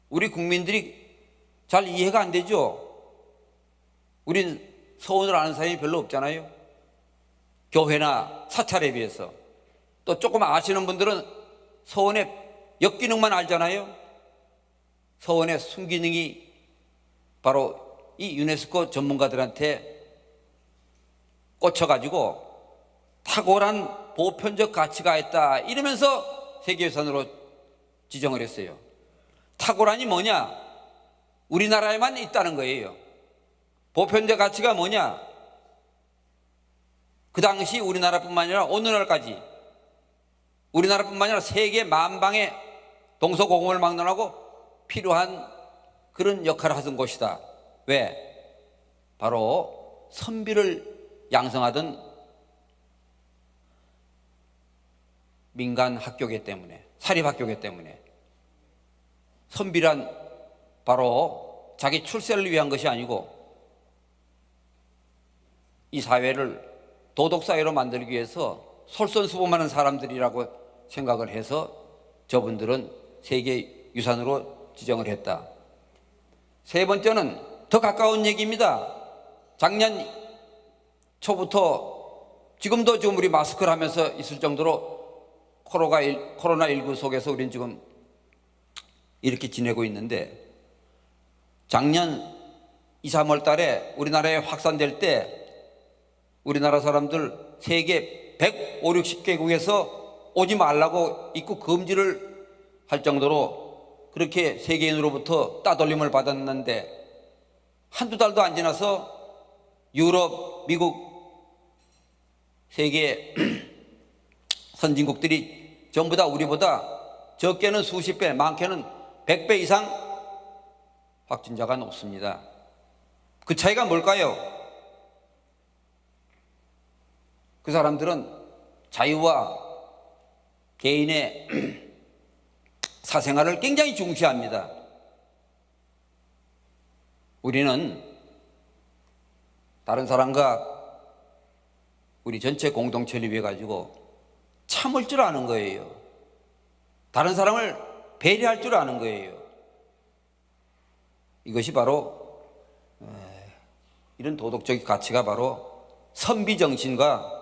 우리 국민들이 잘 이해가 안 되죠. 우린 서원을 아는 사람이 별로 없잖아요. 교회나 사찰에 비해서. 또 조금 아시는 분들은 서원의 역기능만 알잖아요. 서원의 순기능이 바로 이 유네스코 전문가들한테 꽂혀가지고 탁월한 보편적 가치가 있다 이러면서 세계유산으로 지정을 했어요. 탁월한이 뭐냐? 우리나라에만 있다는 거예요. 보편적 가치가 뭐냐? 그 당시 우리나라뿐만 아니라 오늘날까지 우리나라뿐만 아니라 세계 만방의 동서고금을 막론하고 필요한 그런 역할을 하던 곳이다. 왜? 바로 선비를 양성하던 민간 학교이기 때문에, 사립학교이기 때문에. 선비란 바로 자기 출세를 위한 것이 아니고 이 사회를 도덕사회로 만들기 위해서 솔선수범하는 사람들이라고 생각을 해서 저분들은 세계유산으로 지정을 했다. 세 번째는 더 가까운 얘기입니다. 작년 초부터 지금도 지금 우리 마스크를 하면서 있을 정도로 코로나19 속에서 우리는 지금 이렇게 지내고 있는데, 작년 2, 3월 달에 우리나라에 확산될 때 우리나라 사람들 세계 150, 60개국에서 오지 말라고 입국 금지를 할 정도로 그렇게 세계인으로부터 따돌림을 받았는데 한두 달도 안 지나서 유럽, 미국, 세계 선진국들이 전부 다 우리보다 적게는 수십 배, 많게는 100배 이상 확진자가 높습니다. 그 차이가 뭘까요? 그 사람들은 자유와 개인의 사생활을 굉장히 중시합니다. 우리는 다른 사람과 우리 전체 공동체를 위해 가지고 참을 줄 아는 거예요. 다른 사람을 배려할 줄 아는 거예요. 이것이 바로 이런 도덕적 가치가 바로 선비정신과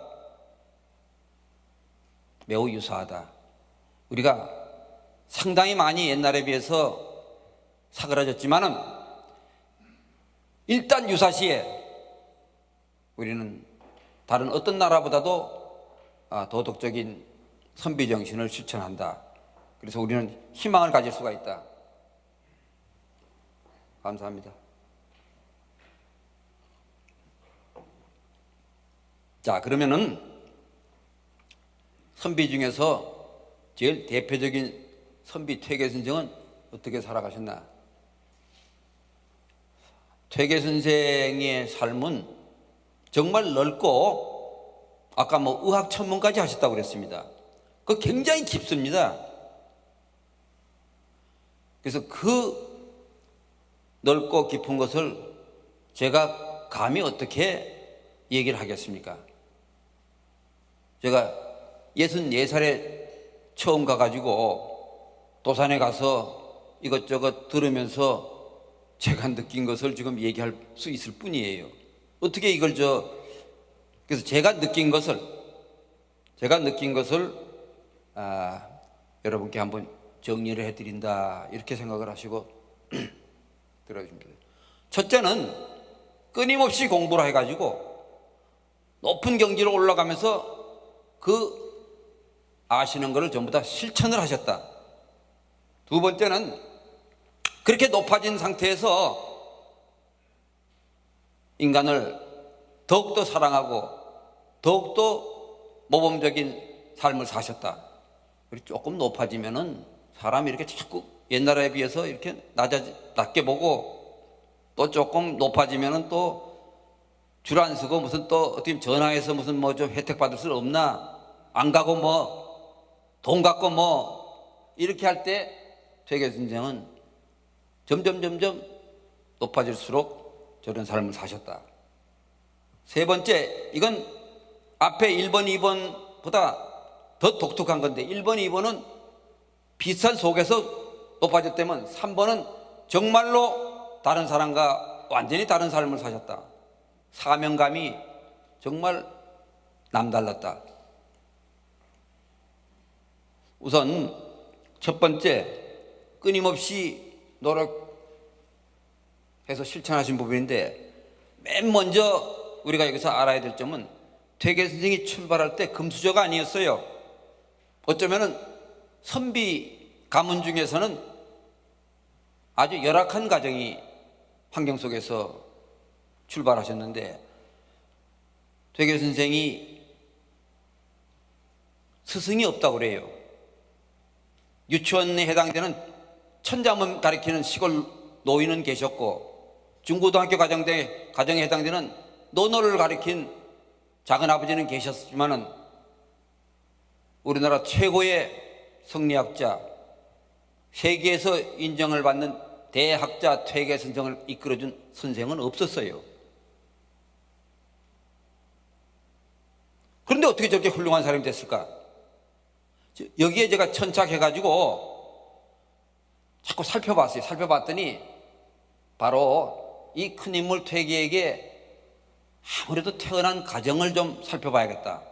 매우 유사하다. 우리가 상당히 많이 옛날에 비해서 사그라졌지만은 일단 유사시에 우리는 다른 어떤 나라보다도 도덕적인 선비정신을 실천한다. 그래서 우리는 희망을 가질 수가 있다. 감사합니다. 자, 그러면은 선비 중에서 제일 대표적인 선비 퇴계선생은 어떻게 살아가셨나? 퇴계선생의 삶은 정말 넓고 아까 뭐 의학 천문까지 하셨다고 그랬습니다. 그 굉장히 깊습니다. 그래서 그 넓고 깊은 것을 제가 감히 어떻게 얘기를 하겠습니까? 제가 64살에 처음 가가지고 도산에 가서 이것저것 들으면서 제가 느낀 것을 지금 얘기할 수 있을 뿐이에요. 어떻게 이걸 그래서 제가 느낀 것을 여러분께 한번 정리를 해드린다 이렇게 생각을 하시고 들어주시면 돼요. 첫째는 끊임없이 공부를 해가지고 높은 경지로 올라가면서 그 아시는 것을 전부 다 실천을 하셨다. 두 번째는 그렇게 높아진 상태에서 인간을 더욱더 사랑하고 더욱더 모범적인 삶을 사셨다. 그리고 조금 높아지면은 사람이 이렇게 자꾸 옛날에 비해서 이렇게 낮게 보고 또 조금 높아지면은 또 줄 안 서고 무슨 또 어떻게 전화해서 무슨 뭐 좀 혜택 받을 수 없나 안 가고 뭐 돈 갖고 뭐 이렇게 할 때 퇴계선생은 점점 높아질수록 저런 삶을 사셨다. 세 번째, 이건 앞에 1번, 2번보다 더 독특한 건데 1번, 2번은 비슷한 속에서 높아졌다면 3번은 정말로 다른 사람과 완전히 다른 삶을 사셨다. 사명감이 정말 남달랐다. 우선 첫 번째, 끊임없이 노력해서 실천하신 부분인데 맨 먼저 우리가 여기서 알아야 될 점은 퇴계선생이 출발할 때 금수저가 아니었어요. 어쩌면은 선비 가문 중에서는 아주 열악한 환경 속에서 출발하셨는데 퇴계선생이 스승이 없다고 그래요. 유치원에 해당되는 천자문 가리키는 시골 노인은 계셨고 중고등학교 가정에 해당되는 논어를 가리킨 작은아버지는 계셨지만은 우리나라 최고의 성리학자, 세계에서 인정을 받는 대학자 퇴계선생을 이끌어준 선생은 없었어요. 그런데 어떻게 저렇게 훌륭한 사람이 됐을까? 여기에 제가 천착해가지고 자꾸 살펴봤어요. 살펴봤더니 바로 이 큰 인물 퇴계에게 아무래도 태어난 가정을 좀 살펴봐야겠다.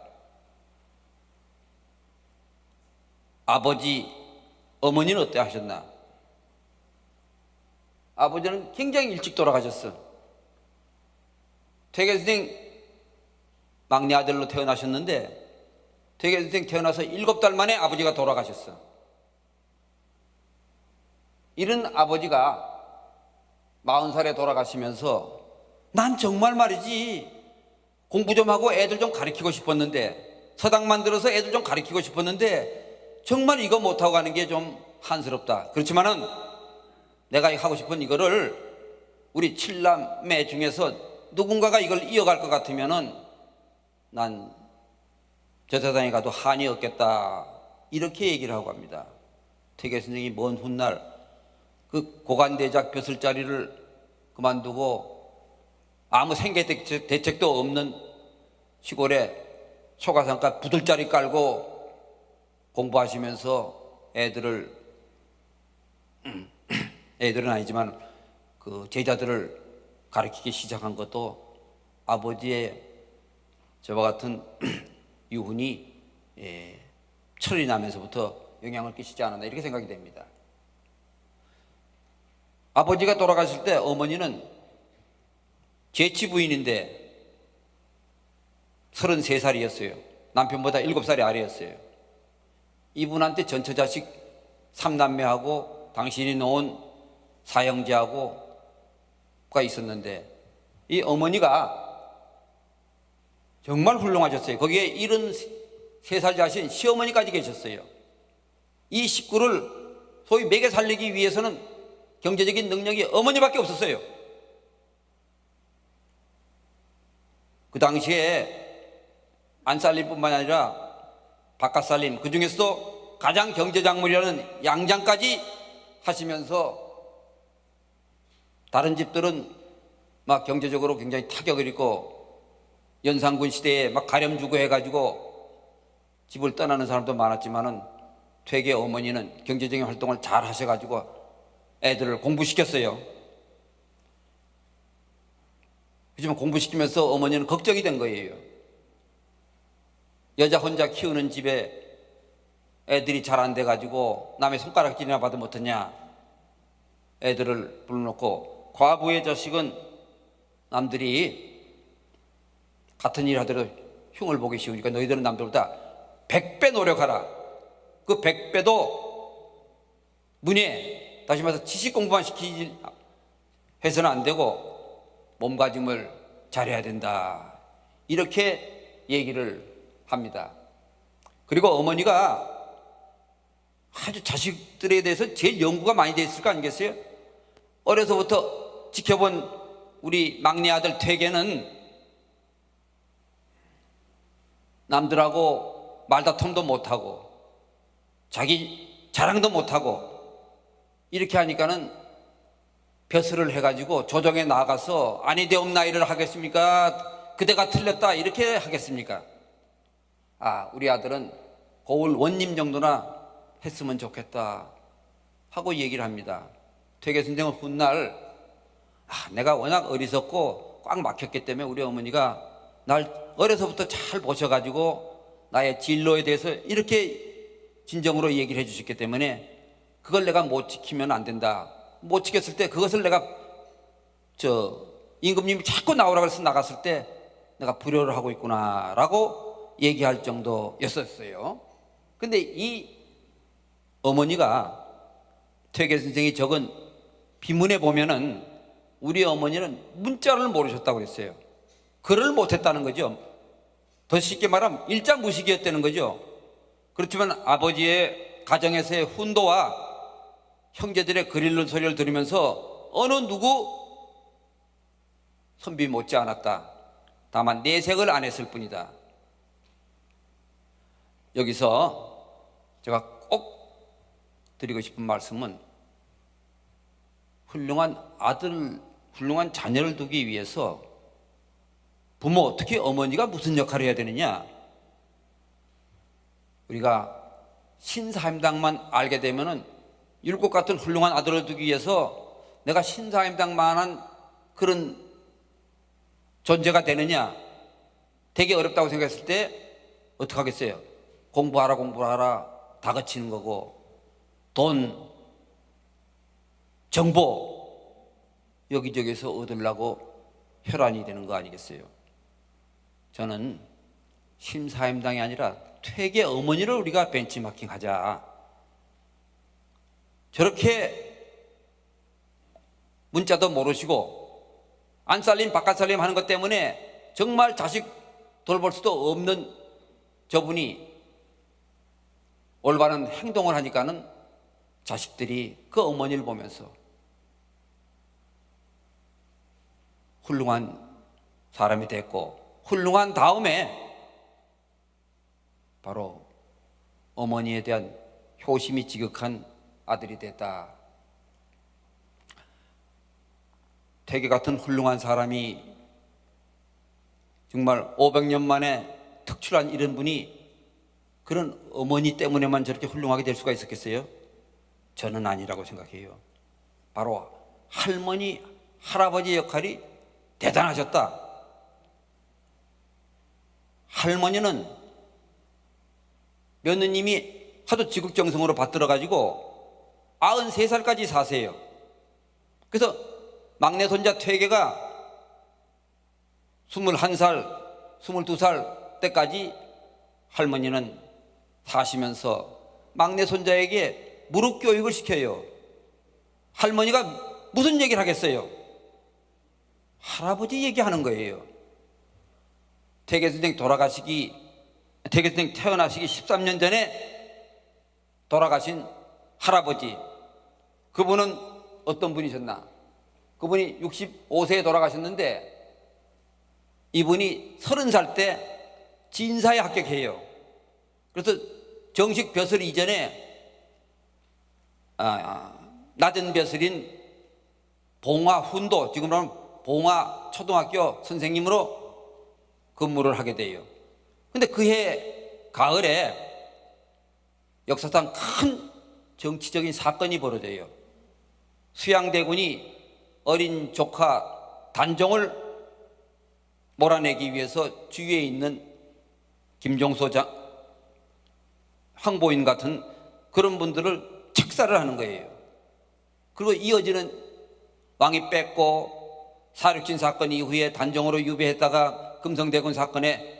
아버지, 어머니는 어때 하셨나? 아버지는 굉장히 일찍 돌아가셨어. 퇴계선생 막내 아들로 태어나셨는데 퇴계선생 태어나서 7달 만에 아버지가 돌아가셨어. 이런 아버지가 40살에 돌아가시면서 난 정말 말이지 공부 좀 하고 애들 좀 가르치고 싶었는데, 서당 만들어서 애들 좀 가르치고 싶었는데 정말 이거 못하고 가는 게 좀 한스럽다. 그렇지만은 내가 하고 싶은 이거를 우리 7남매 중에서 누군가가 이걸 이어갈 것 같으면은 난 저 세상에 가도 한이 없겠다, 이렇게 얘기를 하고 갑니다. 퇴계 선생이 먼 훗날 그 고관대작 벼슬자리를 그만두고 아무 생계 대책도 없는 시골에 초가상가 부들자리 깔고 공부하시면서 애들은 아니지만 그 제자들을 가르치기 시작한 것도 아버지의 저와 같은 유훈이 철이 나면서부터 영향을 끼치지 않았나, 이렇게 생각이 됩니다. 아버지가 돌아가실 때 어머니는 제치 부인인데 33살이었어요. 남편보다 7살이 아래였어요. 이분한테 전처자식 3남매하고 당신이 놓은 사형제하고가 있었는데, 이 어머니가 정말 훌륭하셨어요. 거기에 73살 자신 시어머니까지 계셨어요. 이 식구를 소위 먹여 살리기 위해서는 경제적인 능력이 어머니밖에 없었어요. 그 당시에 안살림뿐만 아니라 바깥살림, 그 중에서도 가장 경제작물이라는 양장까지 하시면서 다른 집들은 막 경제적으로 굉장히 타격을 입고 연산군 시대에 막 가렴주고 해가지고 집을 떠나는 사람도 많았지만은 퇴계 어머니는 경제적인 활동을 잘 하셔가지고 애들을 공부시켰어요. 하지만 공부시키면서 어머니는 걱정이 된 거예요. 여자 혼자 키우는 집에 애들이 잘 안 돼가지고 남의 손가락질이나 받으면 어떠냐. 애들을 불러놓고 과부의 자식은 남들이 같은 일 하더라도 흉을 보기 쉬우니까 너희들은 남들보다 100배 노력하라. 그 100배도 문예, 다시 말해서 지식 공부만 시키지 해서는 안 되고 몸가짐을 잘해야 된다, 이렇게 얘기를 합니다. 그리고 어머니가 아주 자식들에 대해서 제일 연구가 많이 돼 있을 거 아니겠어요? 어려서부터 지켜본 우리 막내 아들 퇴계는 남들하고 말다툼도 못하고 자기 자랑도 못하고 이렇게 하니까는 벼슬을 해가지고 조정에 나가서 아니 되옵나이를 하겠습니까? 그대가 틀렸다, 이렇게 하겠습니까? 아, 우리 아들은 고을 원님 정도나 했으면 좋겠다 하고 얘기를 합니다. 퇴계 선생은 훗날 내가 워낙 어리석고 꽉 막혔기 때문에 우리 어머니가 날 어려서부터 잘 보셔가지고 나의 진로에 대해서 이렇게 진정으로 얘기를 해주셨기 때문에 그걸 내가 못 지키면 안 된다. 못 지켰을 때 그것을 내가 임금님이 자꾸 나오라고 해서 나갔을 때 내가 불효를 하고 있구나 라고 얘기할 정도였었어요. 근데 이 어머니가 퇴계 선생이 적은 비문에 보면은 우리 어머니는 문자를 모르셨다고 그랬어요. 글을 못했다는 거죠. 더 쉽게 말하면 일자무식이었다는 거죠. 그렇지만 아버지의 가정에서의 훈도와 형제들의 글 읽는 소리를 들으면서 어느 누구 선비 못지 않았다. 다만 내색을 안 했을 뿐이다. 여기서 제가 꼭 드리고 싶은 말씀은 훌륭한 아들, 훌륭한 자녀를 두기 위해서 부모, 특히 어머니가 무슨 역할을 해야 되느냐. 우리가 신사임당만 알게 되면은 율곡 같은 훌륭한 아들을 두기 위해서 내가 신사임당만한 그런 존재가 되느냐. 되게 어렵다고 생각했을 때 어떻게 하겠어요? 공부하라 다그치는 거고, 돈, 정보 여기저기서 얻으려고 혈안이 되는 거 아니겠어요? 저는 신사임당이 아니라 퇴계 어머니를 우리가 벤치마킹 하자. 저렇게 문자도 모르시고 안 살림 바깥 살림 하는 것 때문에 정말 자식 돌볼 수도 없는 저분이 올바른 행동을 하니까는 자식들이 그 어머니를 보면서 훌륭한 사람이 됐고, 훌륭한 다음에 바로 어머니에 대한 효심이 지극한 아들이 됐다. 태계 같은 훌륭한 사람이 정말 500년 만에 특출한 이런 분이 그런 어머니 때문에만 저렇게 훌륭하게 될 수가 있었겠어요? 저는 아니라고 생각해요. 바로 할머니, 할아버지 역할이 대단하셨다. 할머니는 며느님이 하도 지극정성으로 받들어가지고 93살까지 사세요. 그래서 막내 손자 퇴계가 21살, 22살 때까지 할머니는 사시면서 막내 손자에게 무릎 교육을 시켜요. 할머니가 무슨 얘기를 하겠어요? 할아버지 얘기하는 거예요. 태계 선생 태어나시기 13년 전에 돌아가신 할아버지, 그분은 어떤 분이셨나? 그분이 65세에 돌아가셨는데 이분이 30살 때 진사에 합격해요. 그래서 정식 벼슬 이전에 낮은 벼슬인 봉화 훈도, 지금으로는 봉화 초등학교 선생님으로 근무를 하게 돼요. 근데 그해 가을에 역사상 큰 정치적인 사건이 벌어져요. 수양대군이 어린 조카 단종을 몰아내기 위해서 주위에 있는 김종소 황보인 같은 그런 분들을 책사를 하는 거예요. 그리고 이어지는 왕이 뺏고 사륙진 사건 이후에 단종으로 유배했다가 금성대군 사건에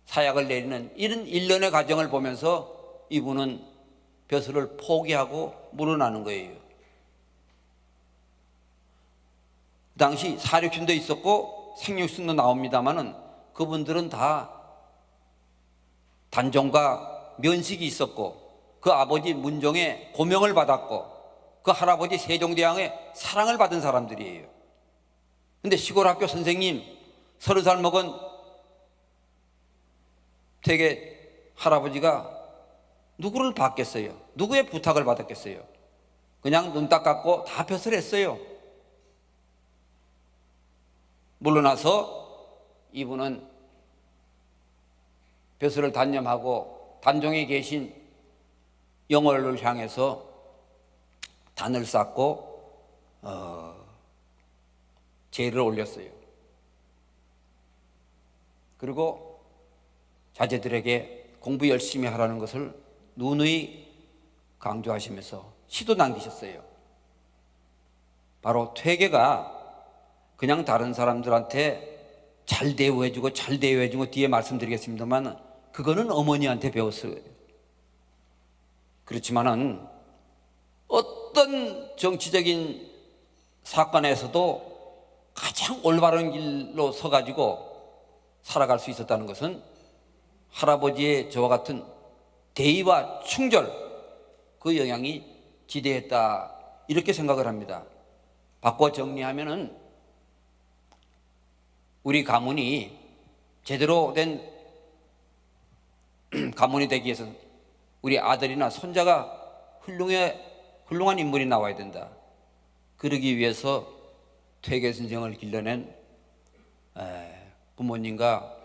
사약을 내리는 이런 일련의 과정을 보면서 이분은 벼슬을 포기하고 물러나는 거예요. 그 당시 사륙진도 있었고 생육순도 나옵니다마는 그분들은 다 단종과 면식이 있었고 그 아버지 문종의 고명을 받았고 그 할아버지 세종대왕의 사랑을 받은 사람들이에요. 근데 시골 학교 선생님 30살 먹은 태계 할아버지가 누구를 받겠어요? 누구의 부탁을 받았겠어요? 그냥 눈 딱 감고 다 벼슬 했어요. 물러나서 이분은 벼슬을 단념하고 단종에 계신 영월을 향해서 단을 쌓고 제를 올렸어요. 그리고 자제들에게 공부 열심히 하라는 것을 누누이 강조하시면서 시도 남기셨어요. 바로 퇴계가 그냥 다른 사람들한테 잘 대우해주고 뒤에 말씀드리겠습니다만 그거는 어머니한테 배웠어요. 그렇지만은 어떤 정치적인 사건에서도 가장 올바른 길로 서가지고 살아갈 수 있었다는 것은 할아버지의 저와 같은 대의와 충절, 그 영향이 지대했다, 이렇게 생각을 합니다. 바꿔 정리하면은 우리 가문이 제대로 된 가문이 되기 위해서 우리 아들이나 손자가 훌륭한 인물이 나와야 된다. 그러기 위해서 퇴계 선생을 길러낸 부모님과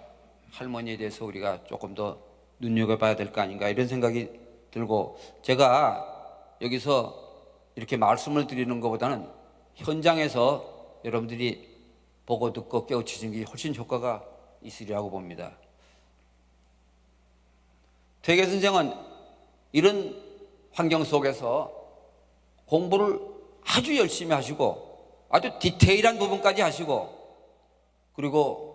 할머니에 대해서 우리가 조금 더 눈여겨봐야 될 거 아닌가, 이런 생각이 들고, 제가 여기서 이렇게 말씀을 드리는 것보다는 현장에서 여러분들이 보고 듣고 깨우치는 게 훨씬 효과가 있으리라고 봅니다. 퇴계 선생은 이런 환경 속에서 공부를 아주 열심히 하시고 아주 디테일한 부분까지 하시고, 그리고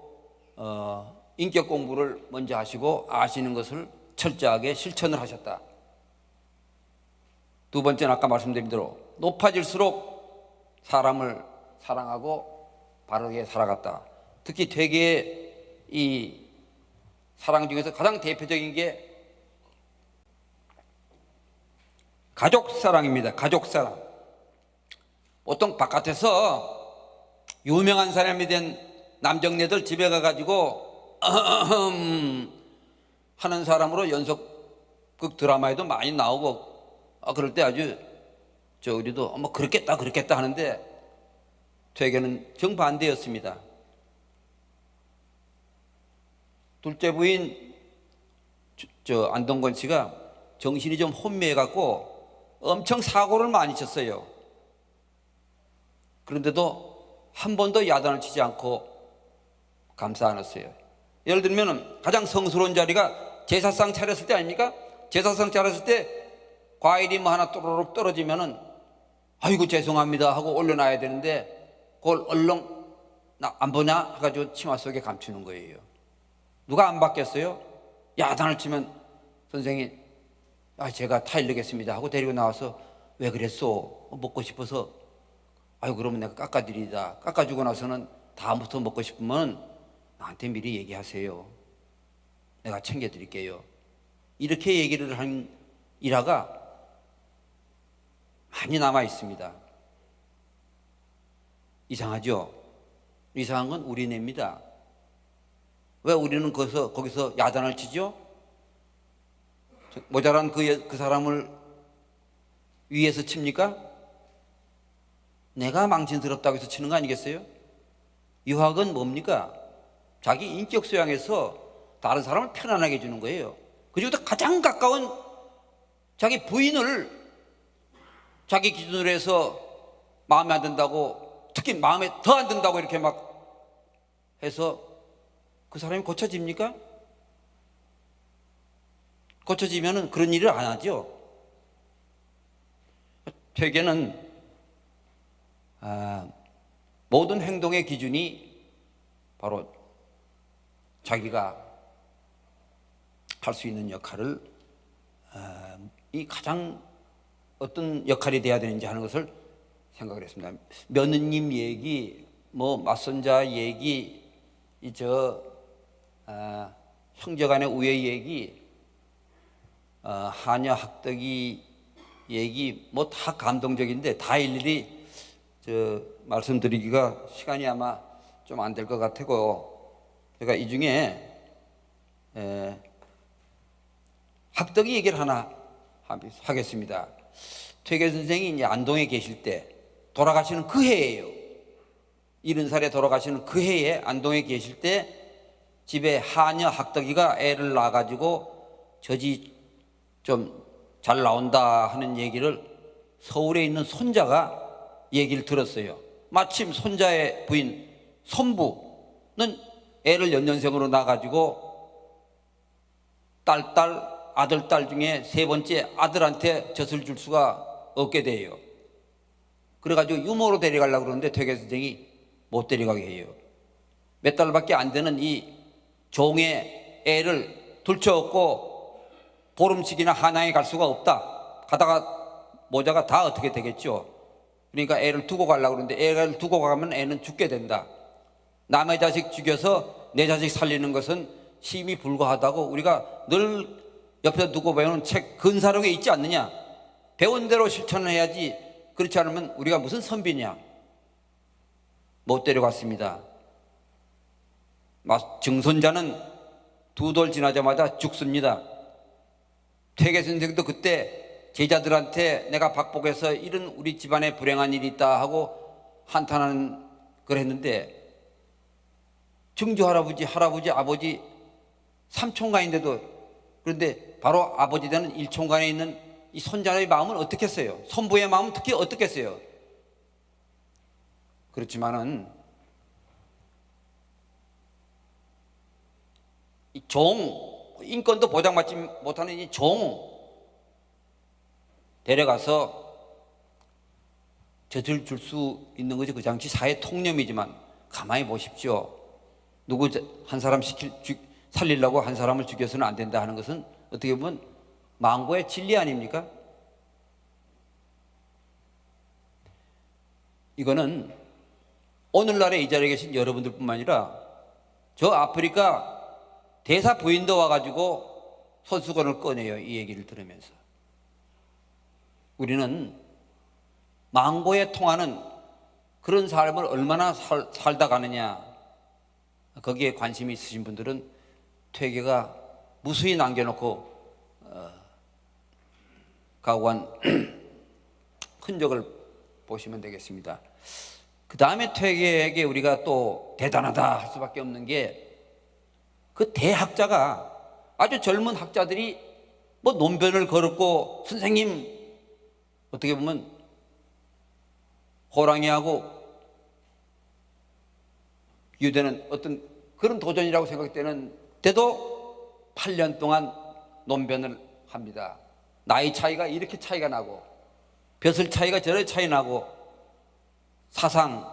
인격 공부를 먼저 하시고 아시는 것을 철저하게 실천을 하셨다. 두 번째는 아까 말씀드린 대로 높아질수록 사람을 사랑하고 바르게 살아갔다. 특히 퇴계의 이 사랑 중에서 가장 대표적인 게 가족 사랑입니다. 가족 사랑. 보통 바깥에서 유명한 사람이 된 남정네들 집에 가가지고 하는 사람으로 연속극 드라마에도 많이 나오고 그럴 때 아주 우리도 뭐 그렇겠다 하는데 퇴계는 정반대였습니다. 둘째 부인 안동건 씨가 정신이 좀 혼미해갖고 엄청 사고를 많이 쳤어요. 그런데도 한 번도 야단을 치지 않고 감싸 안았어요. 예를 들면 가장 성스러운 자리가 제사상 차렸을 때 아닙니까? 제사상 차렸을 때 과일이 뭐 하나 또르륵 떨어지면은 아이고 죄송합니다 하고 올려놔야 되는데 그걸 얼렁 나 안 보냐 해가지고 치마 속에 감추는 거예요. 누가 안 받겠어요? 야단을 치면 선생이 제가 타일르겠습니다 하고 데리고 나와서 왜 그랬어? 먹고 싶어서 아유 그러면 내가 깎아드리다. 깎아주고 나서는 다음부터 먹고 싶으면 나한테 미리 얘기하세요. 내가 챙겨드릴게요. 이렇게 얘기를 한 일화가 많이 남아 있습니다. 이상하죠? 이상한 건 우리네입니다. 왜 우리는 거기서 야단을 치죠? 모자란 그 사람을 위에서 칩니까? 내가 망신스럽다고 해서 치는 거 아니겠어요? 유학은 뭡니까? 자기 인격 소양에서 다른 사람을 편안하게 해주는 거예요. 그중에서 가장 가까운 자기 부인을 자기 기준으로 해서 마음에 안 든다고, 특히 마음에 더 안 든다고 이렇게 막 해서 그 사람이 고쳐집니까? 고쳐지면은 그런 일을 안 하죠. 퇴계는 모든 행동의 기준이 바로 자기가 할 수 있는 역할을 이 가장 어떤 역할이 돼야 되는지 하는 것을 생각을 했습니다. 며느님 얘기, 뭐 맞선자 얘기, 형제간의 우애 얘기, 하녀 학덕이 얘기 뭐 다 감동적인데 다 일일이 말씀드리기가 시간이 아마 좀 안 될 것 같고, 제가 이 중에 학덕이 얘기를 하나 하겠습니다. 퇴계 선생이 이제 안동에 계실 때 돌아가시는 그 해예요. 70살에 돌아가시는 그 해에 안동에 계실 때 집에 하녀 학덕이가 애를 낳아가지고 저지 좀 잘 나온다 하는 얘기를 서울에 있는 손자가 얘기를 들었어요. 마침 손자의 부인 손부는 애를 연년생으로 낳아가지고 아들, 딸 중에 세 번째 아들한테 젖을 줄 수가 없게 돼요. 그래가지고 유모로 데려가려고 그러는데 퇴계 선생이 못 데려가게 해요. 몇 달밖에 안 되는 이 종의 애를 둘쳐업고 보름씩이나 한양에 갈 수가 없다. 가다가 모자가 다 어떻게 되겠죠. 그러니까 애를 두고 가려고 그러는데 애를 두고 가면 애는 죽게 된다. 남의 자식 죽여서 내 자식 살리는 것은 심히 불가하다고 우리가 늘 옆에 두고 배우는 책 근사록에 있지 않느냐. 배운 대로 실천을 해야지. 그렇지 않으면 우리가 무슨 선비냐. 못 데려갔습니다. 증손자는 2돌 지나자마자 죽습니다. 퇴계 선생도 그때 제자들한테 내가 박복해서 이런 우리 집안에 불행한 일이 있다 하고 한탄하는 걸 했는데, 증조 할아버지, 아버지 삼총가인데도, 그런데 바로 아버지 되는 일총간에 있는 이 손자의 마음은 어떻겠어요? 손부의 마음은 특히 어떻겠어요? 그렇지만은 이 인권도 보장받지 못하는 이 종 데려가서 젖을 줄 수 있는 것이 그 당시 사회 통념이지만 가만히 보십시오. 누구 한 사람 살리려고 한 사람을 죽여서는 안 된다 하는 것은 어떻게 보면 망고의 진리 아닙니까? 이거는 오늘날에 이 자리에 계신 여러분들뿐만 아니라 저 아프리카 대사 부인도 와가지고 손수건을 꺼내요. 이 얘기를 들으면서. 우리는 망고에 통하는 그런 삶을 얼마나 살다 가느냐, 거기에 관심이 있으신 분들은 퇴계가 무수히 남겨놓고 가고 한 흔적을 보시면 되겠습니다. 그 다음에 퇴계에게 우리가 또 대단하다 할 수밖에 없는 게 그 대학자가 아주 젊은 학자들이 뭐 논변을 걸었고 선생님 어떻게 보면 호랑이하고 유대는 어떤 그런 도전이라고 생각되는 때도 8년 동안 논변을 합니다. 나이 차이가 이렇게 차이가 나고 벼슬 차이가 저렇게 차이 나고 사상,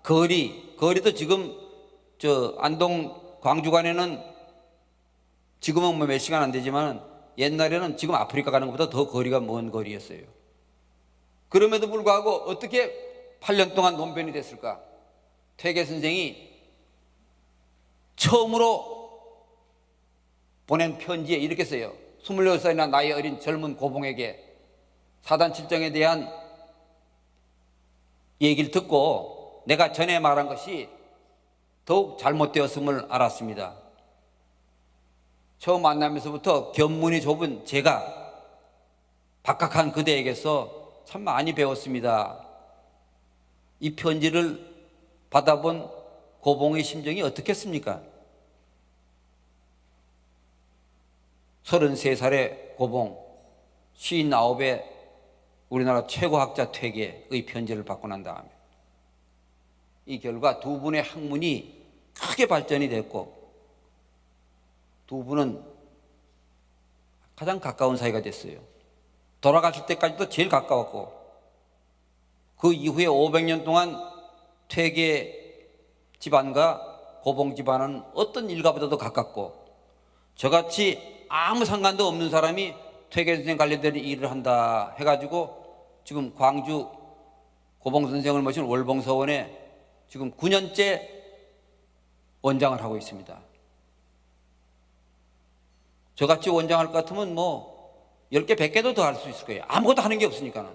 거리도 지금 저 안동 광주관에는 지금은 뭐 몇 시간 안 되지만 옛날에는 지금 아프리카 가는 것보다 더 거리가 먼 거리였어요. 그럼에도 불구하고 어떻게 8년 동안 논변이 됐을까? 퇴계 선생이 처음으로 보낸 편지에 이렇게 써요. 26살이나 나이 어린 젊은 고봉에게 사단 칠정에 대한 얘기를 듣고 내가 전에 말한 것이 더욱 잘못되었음을 알았습니다. 처음 만나면서부터 견문이 좁은 제가 박학한 그대에게서 참 많이 배웠습니다. 이 편지를 받아본 고봉의 심정이 어떻겠습니까? 33살의 고봉, 59의 우리나라 최고 학자 퇴계의 편지를 받고 난 다음에 이 결과 두 분의 학문이 크게 발전이 됐고 두 분은 가장 가까운 사이가 됐어요. 돌아가실 때까지도 제일 가까웠고 그 이후에 500년 동안 퇴계 집안과 고봉 집안은 어떤 일가보다도 가깝고 저같이 아무 상관도 없는 사람이 퇴계 선생 관련된 일을 한다 해가지고 지금 광주 고봉 선생을 모신 월봉서원에 지금 9년째 원장을 하고 있습니다. 저같이 원장할 것 같으면 뭐 10개, 100개도 더 할 수 있을 거예요. 아무것도 하는 게 없으니까는.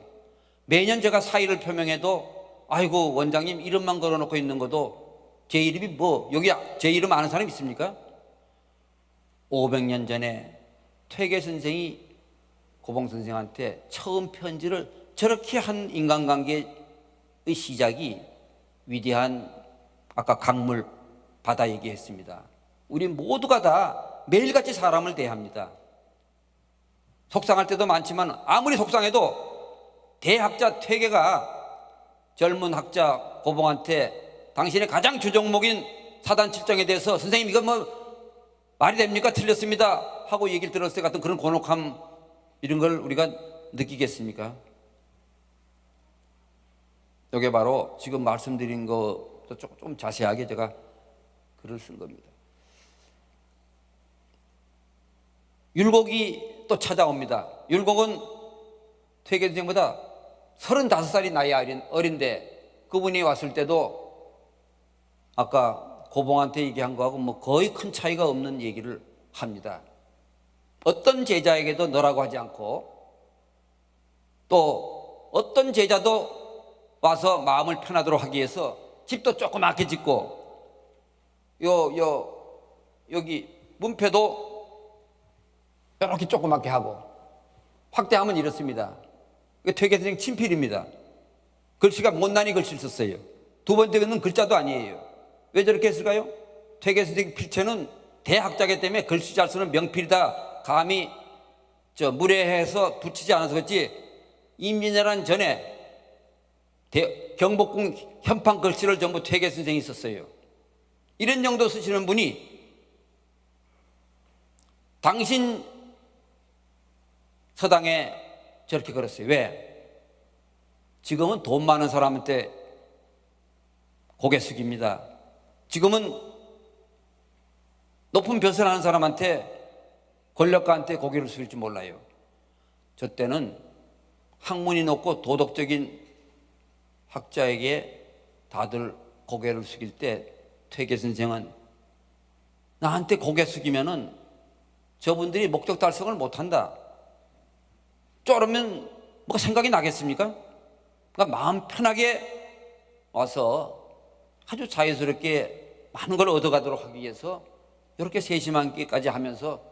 매년 제가 사의를 표명해도 아이고 원장님 이름만 걸어놓고 있는 것도 제 이름이 뭐 여기 제 이름 아는 사람 있습니까? 500년 전에 퇴계 선생이 고봉 선생한테 처음 편지를 저렇게 한 인간관계의 시작이 위대한 아까 강물 바다 얘기했습니다. 우리 모두가 다 매일같이 사람을 대합니다. 속상할 때도 많지만 아무리 속상해도 대학자 퇴계가 젊은 학자 고봉한테 당신의 가장 주종목인 사단 칠정에 대해서 선생님 이건 뭐 말이 됩니까? 틀렸습니다 하고 얘기를 들었을 때 같은 그런 곤혹함 이런 걸 우리가 느끼겠습니까? 이게 바로 지금 말씀드린 것도 좀 자세하게 제가 글을 쓴 겁니다. 율곡이 또 찾아옵니다. 율곡은 퇴계 선생보다 35살이 나이 어린데 그분이 왔을 때도 아까 고봉한테 얘기한 거하고 뭐 거의 큰 차이가 없는 얘기를 합니다. 어떤 제자에게도 너라고 하지 않고 또 어떤 제자도 와서 마음을 편하도록 하기 위해서 집도 조그맣게 짓고 여기 문패도 이렇게 조그맣게 하고 확대하면 이렇습니다. 퇴계 선생 친필입니다. 글씨가 못난이 글씨를 썼어요. 두 번째는 글자도 아니에요. 왜 저렇게 했을까요? 퇴계 선생 필체는 대학자기 때문에 글씨 잘 쓰는 명필이다 감히 무례해서 붙이지 않아서 그렇지 임진왜란 전에 경복궁 현판 글씨를 전부 퇴계 선생이 썼어요. 이런 정도 쓰시는 분이 당신 서당에 저렇게 걸었어요. 왜? 지금은 돈 많은 사람한테 고개 숙입니다. 지금은 높은 벼슬 하는 사람한테 권력가한테 고개를 숙일지 몰라요. 저 때는 학문이 높고 도덕적인 학자에게 다들 고개를 숙일 때 퇴계 선생은 나한테 고개 숙이면은 저분들이 목적 달성을 못한다. 쪼르면 뭐가 생각이 나겠습니까? 그러니까 마음 편하게 와서 아주 자유스럽게 많은 걸 얻어가도록 하기 위해서 이렇게 세심하게까지 하면서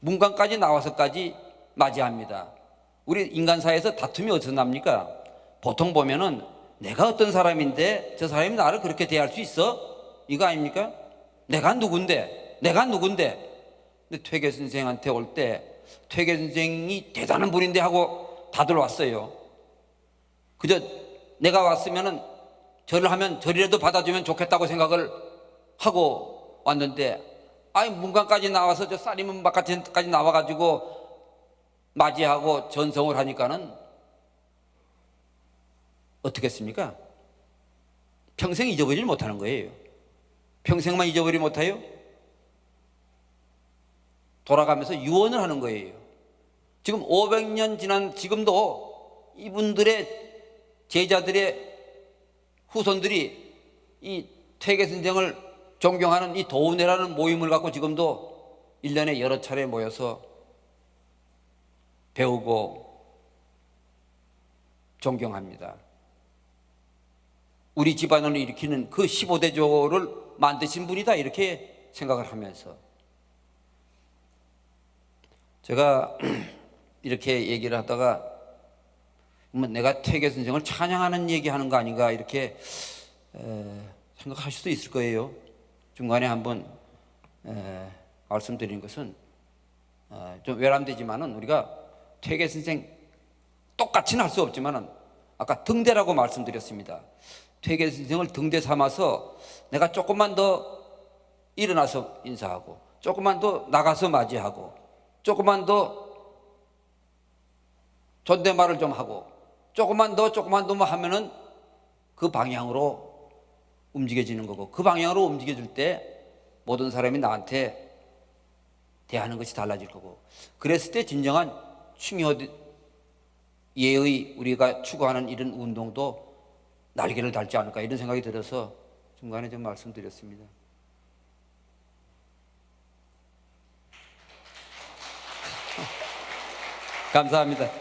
문관까지 나와서까지 맞이합니다. 우리 인간사회에서 다툼이 어디서 납니까? 보통 보면은 내가 어떤 사람인데 저 사람이 나를 그렇게 대할 수 있어? 이거 아닙니까? 내가 누군데? 근데 퇴계 선생한테 올 때 퇴계 선생이 대단한 분인데 하고 다들 왔어요. 그저 내가 왔으면은 절을 하면 절이라도 받아주면 좋겠다고 생각을 하고 왔는데, 아니 문관까지 나와서 저 쌀이문 바깥까지 나와가지고 맞이하고 전성을 하니까는 어떻겠습니까? 평생 잊어버리지 못하는 거예요. 평생만 잊어버리지 못해요? 돌아가면서 유언을 하는 거예요. 지금 500년 지난 지금도 이분들의 제자들의 후손들이 이 퇴계 선생을 존경하는 이 도운회라는 모임을 갖고 지금도 1년에 여러 차례 모여서 배우고 존경합니다. 우리 집안을 일으키는 그 15대조를 만드신 분이다, 이렇게 생각을 하면서 제가 이렇게 얘기를 하다가 내가 퇴계 선생을 찬양하는 얘기하는 거 아닌가 이렇게 생각하실 수도 있을 거예요. 중간에 한번 말씀드린 것은 좀 외람되지만은 우리가 퇴계 선생 똑같이는 할 수 없지만은 아까 등대라고 말씀드렸습니다. 퇴계 선생을 등대 삼아서 내가 조금만 더 일어나서 인사하고, 조금만 더 나가서 맞이하고, 조금만 더 존댓말을 좀 하고, 조금만 더 뭐 하면은 그 방향으로 움직여지는 거고, 그 방향으로 움직여질 때 모든 사람이 나한테 대하는 것이 달라질 거고, 그랬을 때 진정한 충효예의 우리가 추구하는 이런 운동도 날개를 달지 않을까, 이런 생각이 들어서 중간에 좀 말씀드렸습니다. 감사합니다. 예.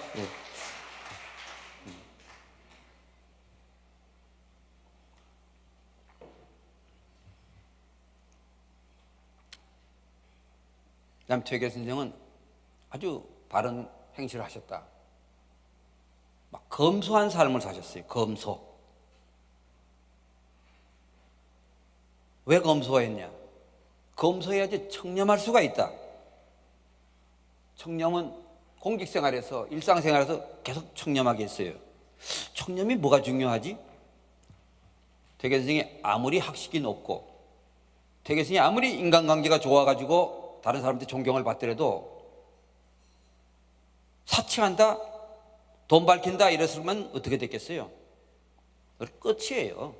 퇴계 선생은 아주 바른 행실을 하셨다. 막 검소한 삶을 사셨어요. 검소. 왜 검소했냐? 검소해야지 청렴할 수가 있다. 청렴은 공직생활에서, 일상생활에서 계속 청렴하게 했어요. 청렴이 뭐가 중요하지? 퇴계 선생이 아무리 학식이 높고, 퇴계 선생이 아무리 인간관계가 좋아가지고 다른 사람한테 존경을 받더라도 사칭한다, 돈 밝힌다 이랬으면 어떻게 됐겠어요? 끝이에요.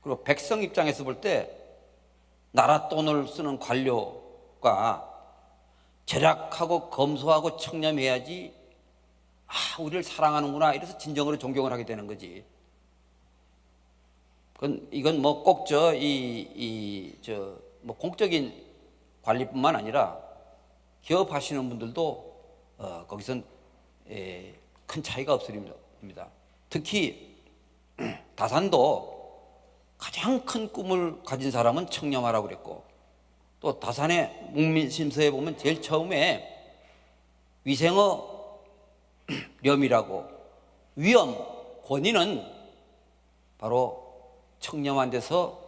그리고 백성 입장에서 볼 때 나라 돈을 쓰는 관료가 절약하고 검소하고 청렴해야지, 우리를 사랑하는구나 이래서 진정으로 존경을 하게 되는 거지. 이건 뭐 꼭 뭐 공적인 관리뿐만 아니라 기업 하시는 분들도 거기선 큰 차이가 없습니다. 특히 다산도 가장 큰 꿈을 가진 사람은 청렴하라고 그랬고, 또 다산의 문민심서에 보면 제일 처음에 위생어 렴이라고, 위엄, 권위는 바로 청렴한 데서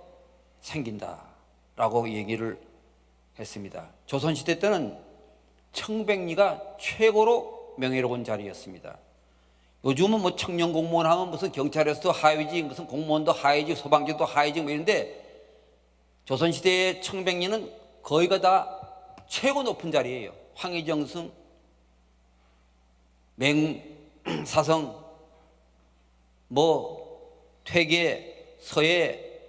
생긴다라고 얘기를 했습니다. 조선시대 때는 청백리가 최고로 명예로운 자리였습니다. 요즘은 뭐 청년 공무원 하면 무슨 경찰에서도 하위직, 무슨 공무원도 하위직, 소방직도 하위직 뭐 이런데, 조선시대의 청백리는 거의가 다 최고 높은 자리예요. 황희정승, 맹사성, 퇴계, 서예,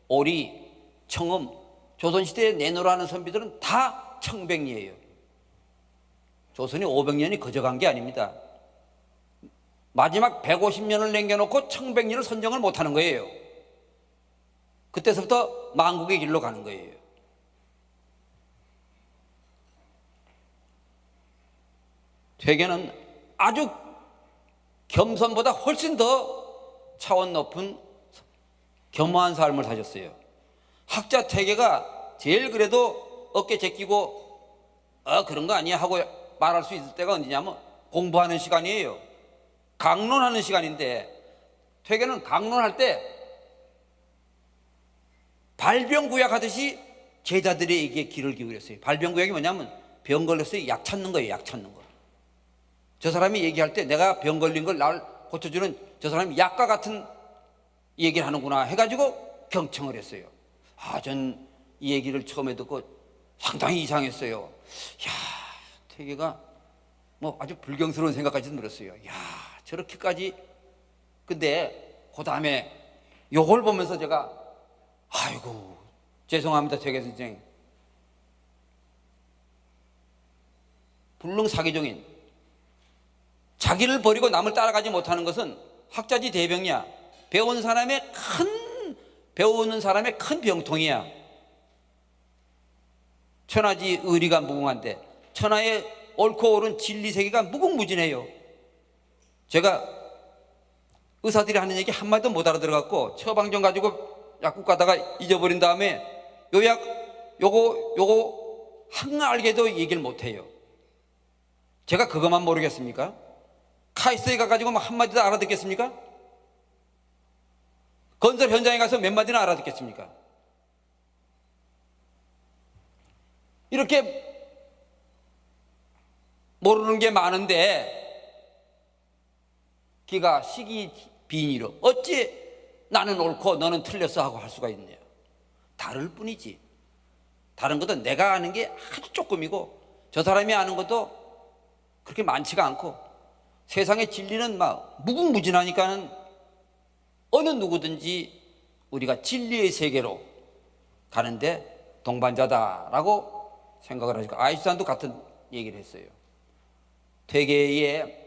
오리, 청음, 조선시대에 내노라는 선비들은 다 청백리예요. 조선이 500년이 거저간 게 아닙니다. 마지막 150년을 남겨놓고 1100년을 선정을 못하는 거예요. 그때서부터 망국의 길로 가는 거예요. 퇴계는 아주 겸손보다 훨씬 더 차원 높은 겸허한 삶을 사셨어요. 학자 퇴계가 제일 그래도 어깨 제끼고 그런 거 아니야 하고 말할 수 있을 때가 언제냐면 공부하는 시간이에요. 강론하는 시간인데, 퇴계는 강론할 때 발병구약 하듯이 제자들에게 귀를 기울였어요. 발병구약이 뭐냐면 병 걸렸어요, 약 찾는 거예요. 약 찾는 거. 저 사람이 얘기할 때 내가 병 걸린 걸 날 고쳐주는 저 사람이 약과 같은 얘기를 하는구나 해가지고 경청을 했어요. 전 이 얘기를 처음에 듣고 상당히 이상했어요. 야, 퇴계가 뭐 아주 불경스러운 생각까지 들었어요. 야, 저렇게까지. 근데 그 다음에 요걸 보면서 제가 아이고 죄송합니다, 퇴계 선생. 불능 사기종인 자기를 버리고 남을 따라가지 못하는 것은 학자지 대병이야. 배우는 사람의 큰 병통이야. 천하지 의리가 무궁한데 천하의 옳고 옳은 진리 세계가 무궁무진해요. 제가 의사들이 하는 얘기 한마디도 못 알아들어갖고 처방전 가지고 약국 가다가 잊어버린 다음에 요 약 요거 항알게도 얘기를 못해요. 제가 그것만 모르겠습니까? 카이스에 가가지고 막 한마디도 알아듣겠습니까? 건설 현장에 가서 몇 마디나 알아듣겠습니까? 이렇게 모르는 게 많은데 기가 시기 비니로 어찌 나는 옳고 너는 틀렸어 하고 할 수가 있네요. 다를 뿐이지. 다른 것도 내가 아는 게 아주 조금이고 저 사람이 아는 것도 그렇게 많지가 않고 세상의 진리는 막 무궁무진하니까는 어느 누구든지 우리가 진리의 세계로 가는데 동반자다라고 생각을 하시고 아인슈타인도 같은 얘기를 했어요. 퇴계의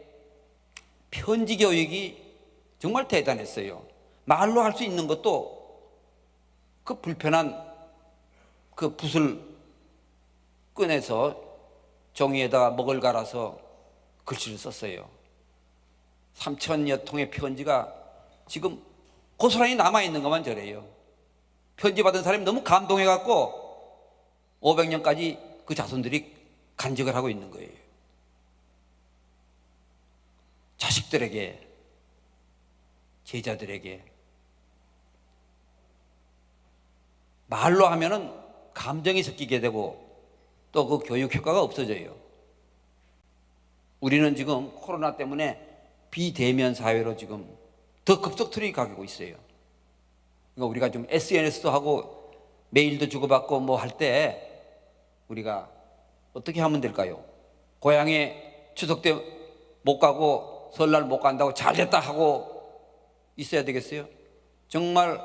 편지 교육이 정말 대단했어요. 말로 할 수 있는 것도 그 불편한 그 붓을 꺼내서 종이에다가 먹을 갈아서 글씨를 썼어요. 3000여 통의 편지가 지금 고스란히 남아있는 것만 저래요. 편지 받은 사람이 너무 감동해갖고 500년까지 그 자손들이 간직을 하고 있는 거예요. 자식들에게, 제자들에게. 말로 하면은 감정이 섞이게 되고 또 그 교육 효과가 없어져요. 우리는 지금 코로나 때문에 비대면 사회로 지금 더 급속히 가고 있어요. 그러니까 우리가 좀 SNS도 하고 메일도 주고받고 뭐 할 때 우리가 어떻게 하면 될까요? 고향에 추석 때 못 가고 설날 못 간다고 잘됐다 하고 있어야 되겠어요? 정말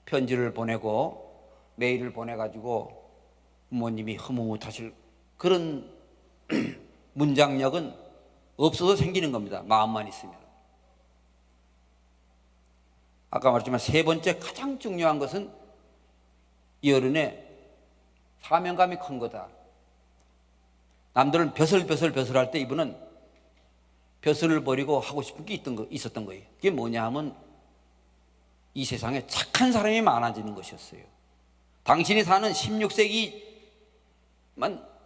편지를 보내고 메일을 보내가지고 부모님이 흐뭇하실 그런 문장력은 없어도 생기는 겁니다. 마음만 있으면. 아까 말했지만 세 번째 가장 중요한 것은 이 어른의 사명감이 큰 거다. 남들은 벼슬 할 때 이분은 벼슬을 버리고 하고 싶은 게 있었던 거예요. 그게 뭐냐 하면 이 세상에 착한 사람이 많아지는 것이었어요. 당신이 사는 16세기만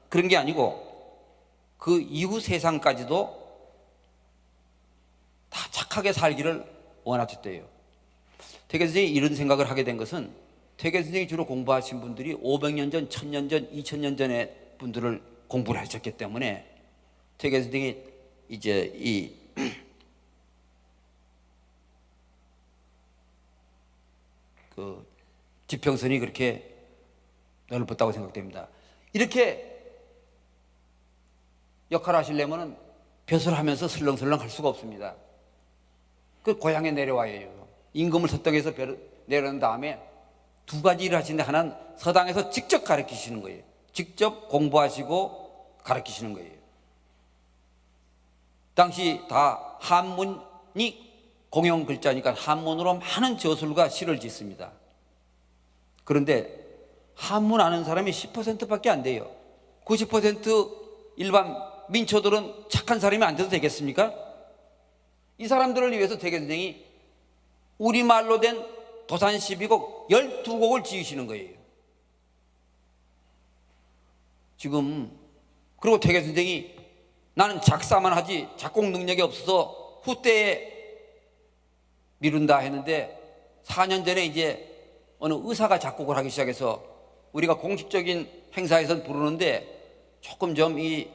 그런 게 아니고 그 이후 세상까지도 다 착하게 살기를 원하셨대요. 퇴계 선생이 이런 생각을 하게 된 것은 퇴계 선생이 주로 공부하신 분들이 500년 전, 1000년 전, 2000년 전의 분들을 공부를 하셨기 때문에 퇴계 선생이 이제 이 그 지평선이 그렇게 넓었다고 생각됩니다. 이렇게 역할을 하시려면 벼슬 하면서 슬렁슬렁 할 수가 없습니다. 그 고향에 내려와야 해요. 임금을 설득해서 내려온 다음에 두 가지 일을 하시는데 하나는 서당에서 직접 가르치시는 거예요. 직접 공부하시고 가르치시는 거예요. 당시 다 한문이 공용 글자니까 한문으로 많은 저술과 시를 짓습니다. 그런데 한문 아는 사람이 10%밖에 안 돼요. 90% 일반 민초들은 착한 사람이 안 돼도 되겠습니까? 이 사람들을 위해서 태계 선생이 우리말로 된 도산 12곡 12곡을 지으시는 거예요. 지금 그리고 태계 선생이 나는 작사만 하지 작곡 능력이 없어서 후대에 미룬다 했는데 4년 전에 이제 어느 의사가 작곡을 하기 시작해서 우리가 공식적인 행사에서 부르는데 조금 좀 이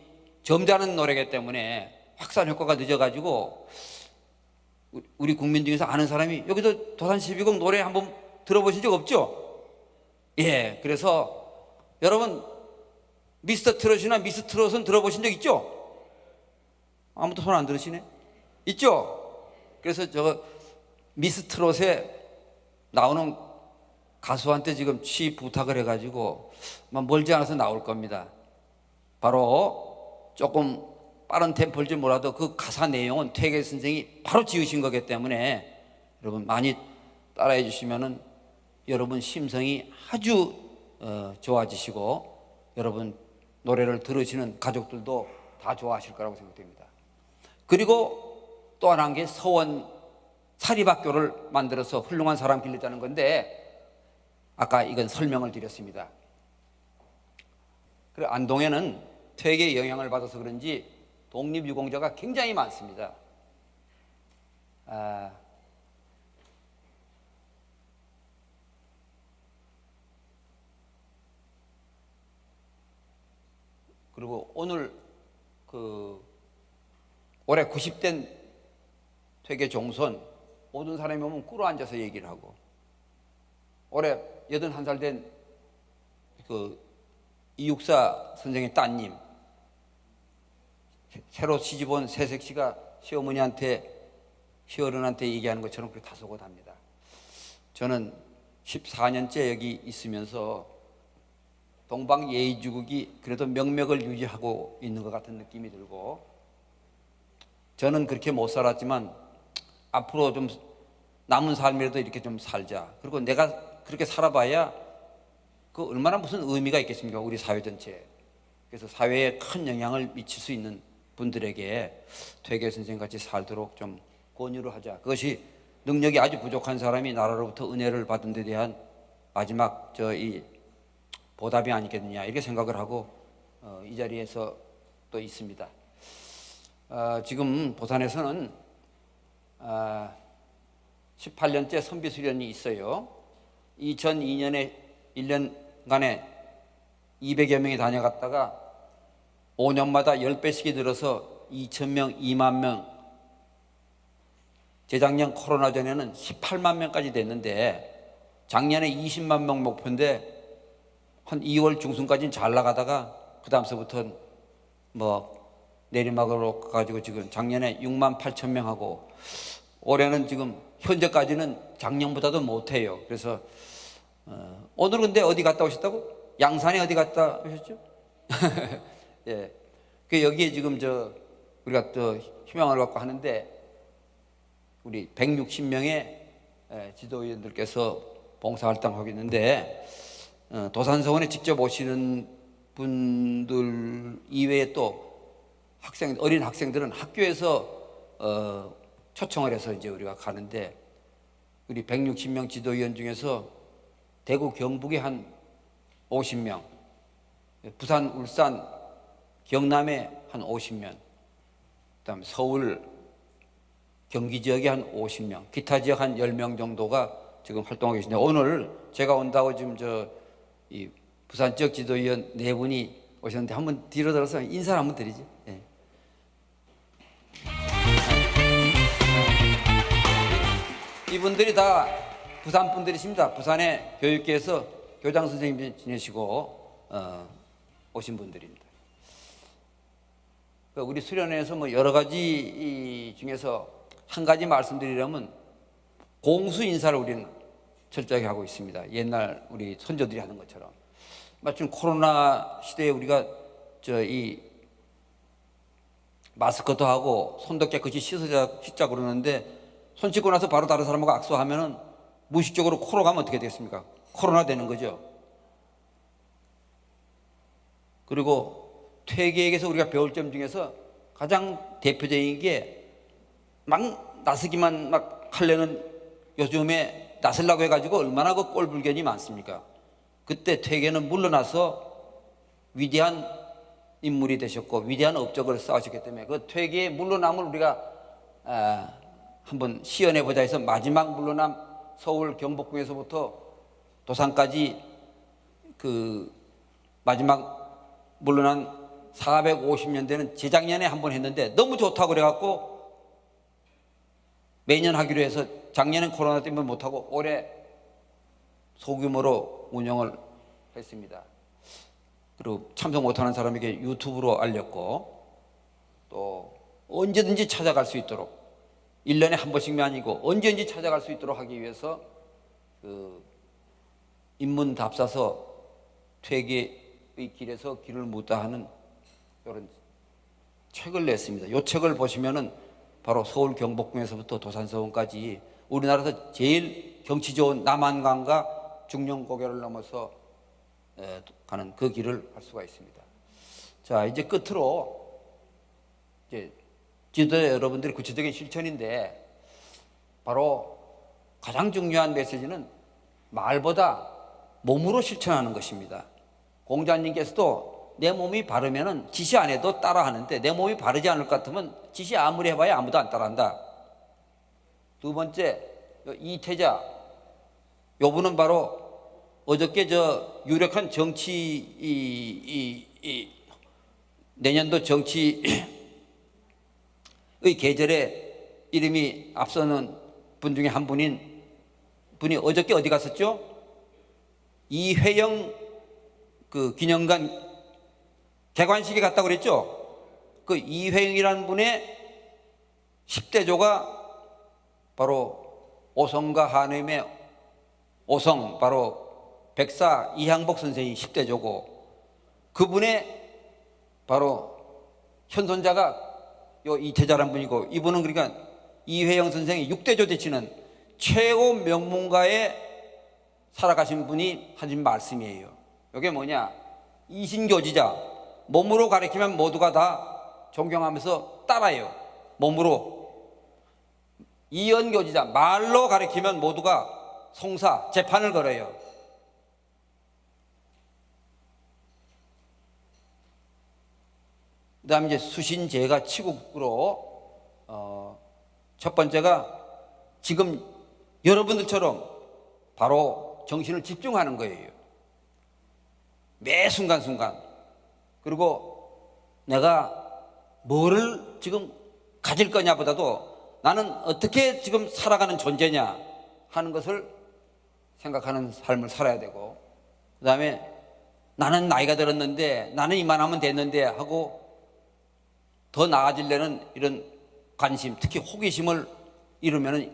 점잖은 노래이기 때문에 확산 효과가 늦어가지고 우리 국민 중에서 아는 사람이 여기서 도산 12곡 노래 한번 들어보신 적 없죠? 예, 그래서 여러분 미스터 트롯이나 미스 트롯은 들어보신 적 있죠? 아무도 손 안 들으시네? 있죠? 그래서 저 미스 트롯에 나오는 가수한테 지금 취입 부탁을 해가지고 멀지 않아서 나올 겁니다. 바로 조금 빠른 템포일지 몰라도 그 가사 내용은 퇴계 선생이 바로 지으신 거기 때문에 여러분 많이 따라해 주시면은 여러분 심성이 아주 좋아지시고 여러분 노래를 들으시는 가족들도 다 좋아하실 거라고 생각됩니다. 그리고 또 하나 한 게 서원 사립학교를 만들어서 훌륭한 사람 길렀다는 건데 아까 이건 설명을 드렸습니다. 그리고 안동에는 퇴계의 영향을 받아서 그런지 독립유공자가 굉장히 많습니다. 그리고 오늘 올해 90된 퇴계 종손 모든 사람이 오면 꿇어 앉아서 얘기를 하고 올해 81살 된 이육사 선생의 따님 새로 시집온 새색 씨가 시어머니한테 시어른한테 얘기하는 것처럼 그렇게 다소곳합니다. 저는 14년째 여기 있으면서 동방 예의주국이 그래도 명맥을 유지하고 있는 것 같은 느낌이 들고 저는 그렇게 못 살았지만 앞으로 좀 남은 삶이라도 이렇게 좀 살자. 그리고 내가 그렇게 살아봐야 그 얼마나 무슨 의미가 있겠습니까? 우리 사회 전체에. 그래서 사회에 큰 영향을 미칠 수 있는 분들에게 퇴계 선생같이 살도록 좀 권유를 하자. 그것이 능력이 아주 부족한 사람이 나라로부터 은혜를 받은 데 대한 마지막 이 보답이 아니겠느냐 이렇게 생각을 하고 이 자리에서 또 있습니다. 지금 부산에서는 18년째 선비수련이 있어요. 2002년에 1년간에 200여 명이 다녀갔다가 5년마다 10배씩이 늘어서 2,000명, 2만 명, 재작년 코로나 전에는 18만 명까지 됐는데 작년에 20만 명 목표인데 한 2월 중순까지는 잘 나가다가 그 다음서부터는 내리막으로 가지고 지금 작년에 6만 8천 명하고 올해는 지금 현재까지는 작년보다도 못해요. 그래서 오늘 근데 어디 갔다 오셨다고? 양산에 어디 갔다 오셨죠? 예. 그 여기에 지금 우리가 또 희망을 갖고 하는데 우리 160명의 지도위원들께서 봉사활동하고 있는데 도산서원에 직접 오시는 분들 이외에 또 어린 학생들은 학교에서 초청을 해서 이제 우리가 가는데 우리 160명 지도위원 중에서 대구 경북에 한 50명, 부산, 울산, 경남에 한 50명, 그다음에 서울, 경기 지역에 한 50명, 기타 지역 한 10명 정도가 지금 활동하고 계신데 오늘 제가 온다고 지금 이 부산 지역 지도위원 4분이 오셨는데 한번 뒤로 들어서 인사를 한번 드리죠. 예. 이분들이 다 부산 분들이십니다. 부산의 교육계에서 교장 선생님 지내시고 오신 분들입니다. 우리 수련회에서 여러 가지 중에서 한 가지 말씀드리려면 공수 인사를 우리는 철저하게 하고 있습니다. 옛날 우리 선조들이 하는 것처럼. 마침 코로나 시대에 우리가 이 마스크도 하고 손도 깨끗이 씻자 그러는데 손 씻고 나서 바로 다른 사람하고 악수하면은 무의식적으로 코로 가면 어떻게 되겠습니까? 코로나 되는 거죠. 그리고 퇴계에게서 우리가 배울 점 중에서 가장 대표적인 게 막 나서기만 막 하려는, 요즘에 나서려고 해가지고 얼마나 그 꼴불견이 많습니까? 그때 퇴계는 물러나서 위대한 인물이 되셨고 위대한 업적을 쌓으셨기 때문에 그 퇴계의 물러남을 우리가 한번 시연해보자 해서 마지막 물러남 서울 경복궁에서부터 도산까지 그 마지막 물러난 450년대는 재작년에 한번 했는데 너무 좋다고 그래갖고 매년 하기로 해서 작년엔 코로나 때문에 못하고 올해 소규모로 운영을 했습니다. 그리고 참석 못하는 사람에게 유튜브로 알렸고 또 언제든지 찾아갈 수 있도록 1년에 한 번씩만 아니고 언제든지 찾아갈 수 있도록 하기 위해서 그 인문답사서 퇴계의 길에서 길을 묻다 하는 이런 책을 냈습니다. 이 책을 보시면은 바로 서울 경복궁에서부터 도산서원까지 우리나라에서 제일 경치 좋은 남한강과 중령고개를 넘어서 가는 그 길을 할 수가 있습니다. 자, 이제 끝으로 이제 지도자 여러분들의 구체적인 실천인데 바로 가장 중요한 메시지는 말보다 몸으로 실천하는 것입니다. 공자님께서도 내 몸이 바르면은 지시 안 해도 따라 하는데 내 몸이 바르지 않을 것 같으면 지시 아무리 해봐야 아무도 안 따라한다. 두 번째, 이태자. 요분은 바로 어저께 저 유력한 정치 내년도 정치의 계절에 이름이 앞서는 분 중에 한 분이 어저께 어디 갔었죠? 이회영 그 기념관 개관식에 갔다고 그랬죠? 그 이회영이라는 분의 10대조가 바로 오성과 한음의 오성, 바로 백사 이향복 선생이 10대조고 그분의 바로 현손자가 요 이태자란 분이고 이분은 그러니까 이회영 선생이 6대조 되치는 최고 명문가에 살아가신 분이 하신 말씀이에요. 이게 뭐냐? 이신교지자. 몸으로 가르치면 모두가 다 존경하면서 따라요. 몸으로. 이연교지자. 말로 가르치면 모두가 송사, 재판을 걸어요. 그 다음에 이제 수신제가 치국으로 첫 번째가 지금 여러분들처럼 바로 정신을 집중하는 거예요. 매 순간순간. 그리고 내가 뭐를 지금 가질 거냐보다도 나는 어떻게 지금 살아가는 존재냐 하는 것을 생각하는 삶을 살아야 되고 그 다음에 나는 나이가 들었는데 나는 이만하면 됐는데 하고 더 나아지려는 이런 관심, 특히 호기심을 이루면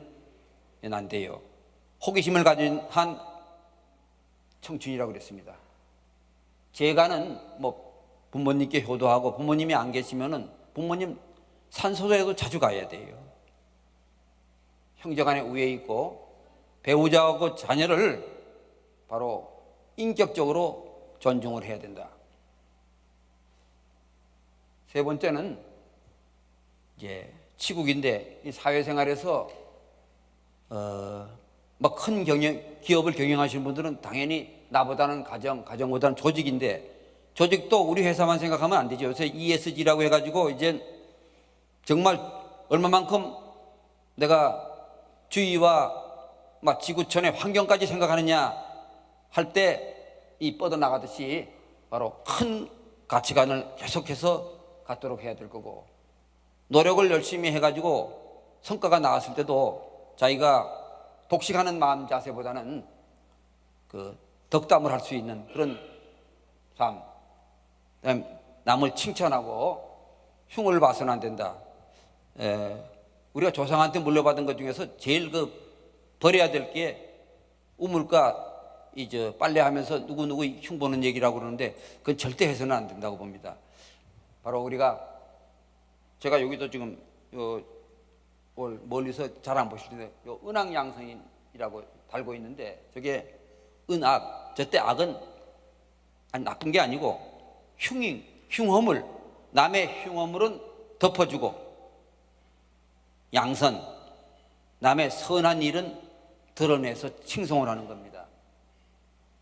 안 돼요. 호기심을 가진 한 청춘이라고 그랬습니다. 제가는 뭐 부모님께 효도하고 부모님이 안 계시면은 부모님 산소도에도 자주 가야 돼요. 형제간에 우애 있고 배우자하고 자녀를 바로 인격적으로 존중을 해야 된다. 세 번째는 이제 치국인데 이 사회생활에서 뭐 큰 기업을 경영하시는 분들은 당연히 나보다는 가정보다는 조직인데 조직도 우리 회사만 생각하면 안 되죠. 요새 ESG라고 해가지고 이제 정말 얼마만큼 내가 주위와 막 지구촌의 환경까지 생각하느냐 할 때 이 뻗어나가듯이 바로 큰 가치관을 계속해서 갖도록 해야 될 거고 노력을 열심히 해가지고 성과가 나왔을 때도 자기가 독식하는 마음 자세보다는 그 덕담을 할 수 있는 그런 삶, 남을 칭찬하고 흉을 봐서는 안 된다. 우리가 조상한테 물려받은 것 중에서 제일 그 버려야 될 게 우물가 이제 빨래하면서 누구 흉 보는 얘기라고 그러는데 그건 절대 해서는 안 된다고 봅니다. 바로 우리가 제가 여기도 지금 멀리서 잘 안 보실 텐데 은악양성이라고 달고 있는데 저게 은악, 저때 악은 나쁜 게 아니고 흉허물, 남의 흉허물은 덮어주고 양선, 남의 선한 일은 드러내서 칭송을 하는 겁니다.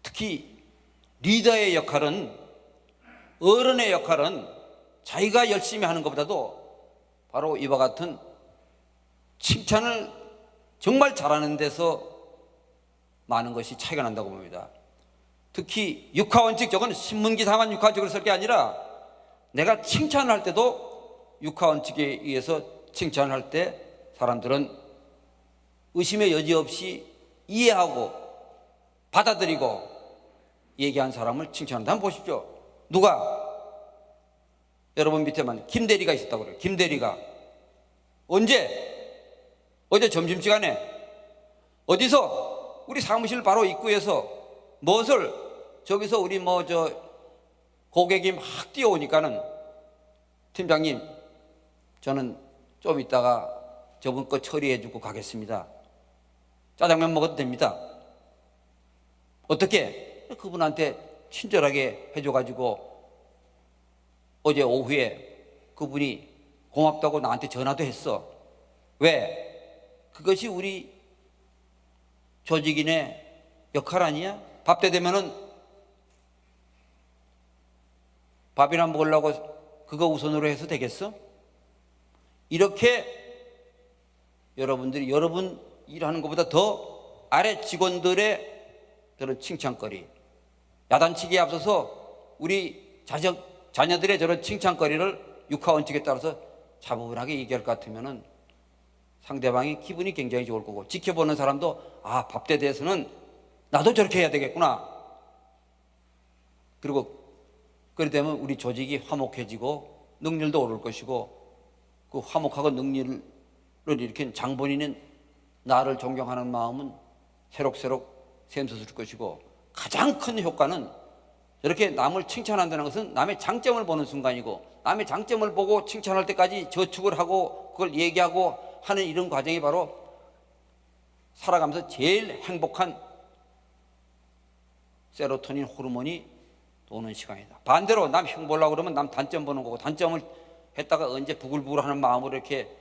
특히 리더의 역할은, 어른의 역할은 자기가 열심히 하는 것보다도 바로 이와 같은 칭찬을 정말 잘하는 데서 많은 것이 차이가 난다고 봅니다. 특히 육하원칙, 저건 신문기사만 육하원칙을 쓸 게 아니라 내가 칭찬을 할 때도 육하원칙에 의해서 칭찬을 할 때 사람들은 의심의 여지 없이 이해하고 받아들이고 얘기한 사람을 칭찬한다. 한번 보십시오. 누가? 여러분 밑에만 김대리가 있었다고 그래요. 김대리가 언제? 어제 점심시간에 어디서? 우리 사무실 바로 입구에서 무엇을? 저기서 우리 고객이 막 뛰어오니까는 팀장님, 저는 좀 이따가 저분 거 처리해 주고 가겠습니다. 짜장면 먹어도 됩니다. 어떻게? 그분한테 친절하게 해줘가지고 어제 오후에 그분이 고맙다고 나한테 전화도 했어. 왜? 그것이 우리 조직인의 역할 아니야? 밥 때 되면은 밥이나 먹으려고 그거 우선으로 해서 되겠어? 이렇게 여러분들이 여러분 일하는 것보다 더 아래 직원들의 그런 칭찬거리, 야단치기에 앞서서 우리 자녀들의 저런 칭찬거리를 육하원칙에 따라서 차분하게 얘기할 것 같으면은 상대방이 기분이 굉장히 좋을 거고, 지켜보는 사람도 밥 때 대해서는 나도 저렇게 해야 되겠구나. 그리고 그렇게 되면 우리 조직이 화목해지고 능률도 오를 것이고, 그 화목하고 능률을 일으킨 장본인은 나를 존경하는 마음은 새록새록 샘솟을 것이고, 가장 큰 효과는 저렇게 남을 칭찬한다는 것은 남의 장점을 보는 순간이고, 남의 장점을 보고 칭찬할 때까지 저축을 하고 그걸 얘기하고 하는 이런 과정이 바로 살아가면서 제일 행복한 세로토닌 호르몬이 도는 시간이다. 반대로 남 흉 보려고 그러면 남 단점 보는 거고, 단점을 했다가 언제 부글부글 하는 마음으로 이렇게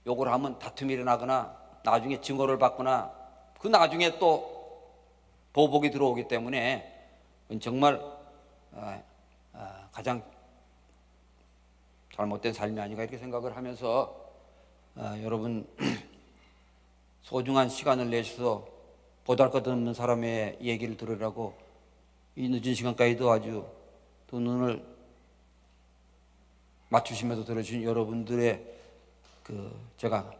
욕을 하면 다툼이 일어나거나 나중에 증오를 받거나 그 나중에 또 보복이 들어오기 때문에 정말 가장 잘못된 삶이 아닌가 이렇게 생각을 하면서 여러분 소중한 시간을 내셔서 보잘것없는 사람의 얘기를 들으라고 이 늦은 시간까지도 아주 두 눈을 맞추시면서 들어주신 여러분들의 제가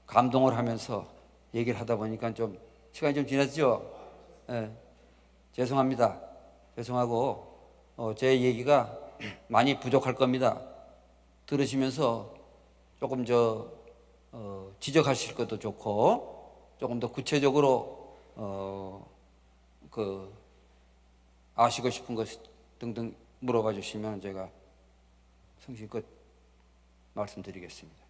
감동을 하면서 얘기를 하다 보니까 좀 시간이 좀 지났죠? 네. 죄송합니다. 죄송하고 제 얘기가 많이 부족할 겁니다. 들으시면서 조금 지적하실 것도 좋고 조금 더 구체적으로 아시고 싶은 것 등등 물어봐 주시면 제가 성실껏 말씀드리겠습니다.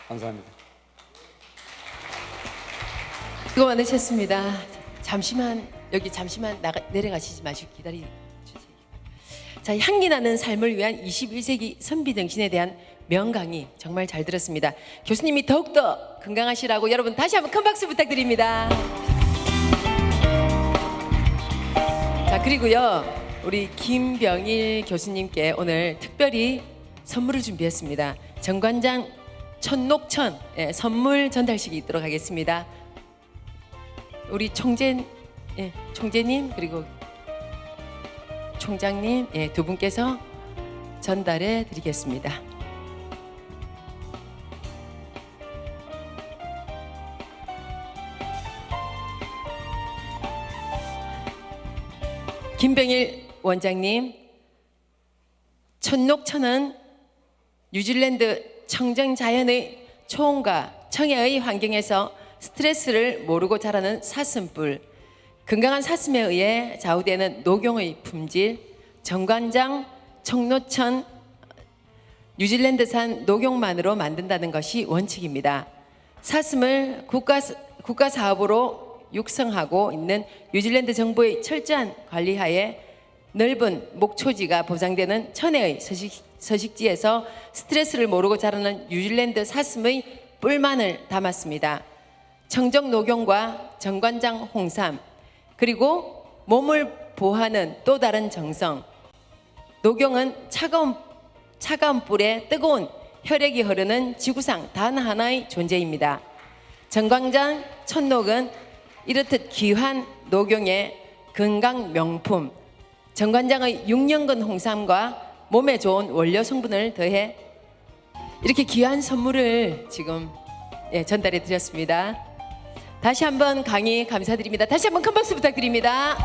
감사합니다. 수고 많으셨습니다. 잠시만 내려가시지 마시고 기다려주세요. 자, 향기 나는 삶을 위한 21세기 선비 정신에 대한 명강의 정말 잘 들었습니다. 교수님이 더욱더 건강하시라고 여러분 다시 한번 큰 박수 부탁드립니다. 자, 그리고요 우리 김병일 교수님께 오늘 특별히 선물을 준비했습니다. 정관장 천녹천 선물 전달식이 있도록 하겠습니다. 우리 총재님 그리고 총장님 두 분께서 전달해 드리겠습니다. 김병일 원장님, 천녹천은 뉴질랜드 청정 자연의 초원과 청해의 환경에서 스트레스를 모르고 자라는 사슴뿔, 건강한 사슴에 의해 좌우되는 녹용의 품질, 정관장, 청노천, 뉴질랜드산 녹용만으로 만든다는 것이 원칙입니다. 사슴을 국가 사업으로 육성하고 있는 뉴질랜드 정부의 철저한 관리하에 넓은 목초지가 보장되는 천혜의 서식지에서 스트레스를 모르고 자라는 뉴질랜드 사슴의 뿔만을 담았습니다. 청정 녹용과 정관장 홍삼, 그리고 몸을 보호하는 또 다른 정성. 녹용은 차가운 뿔에 뜨거운 혈액이 흐르는 지구상 단 하나의 존재입니다. 정관장, 천녹은 이렇듯 귀한 녹용의 건강 명품, 정관장의 6년근 홍삼과 몸에 좋은 원료 성분을 더해 이렇게 귀한 선물을 지금 전달해 드렸습니다. 다시 한번 강의 감사드립니다. 다시 한번 큰 박수 부탁드립니다.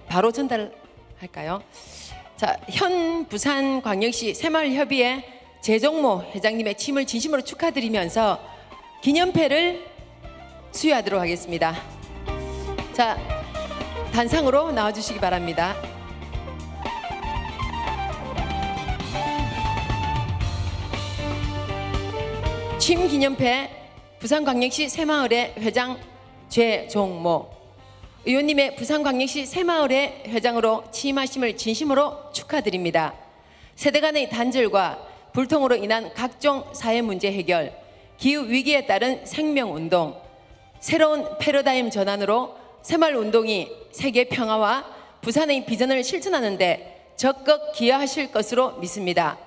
바로 전달할까요? 자, 현 부산광역시 새마을협의회 재종모 회장님의 취임을 진심으로 축하드리면서 기념패를 수여하도록 하겠습니다. 자, 단상으로 나와주시기 바랍니다. 취임 기념패 부산광역시 새마을회 회장 재종모 의원님의 부산광역시 새마을회 회장으로 취임하심을 진심으로 축하드립니다. 세대 간의 단절과 불통으로 인한 각종 사회 문제 해결, 기후 위기에 따른 생명운동, 새로운 패러다임 전환으로 새마을운동이 세계 평화와 부산의 비전을 실천하는 데 적극 기여하실 것으로 믿습니다.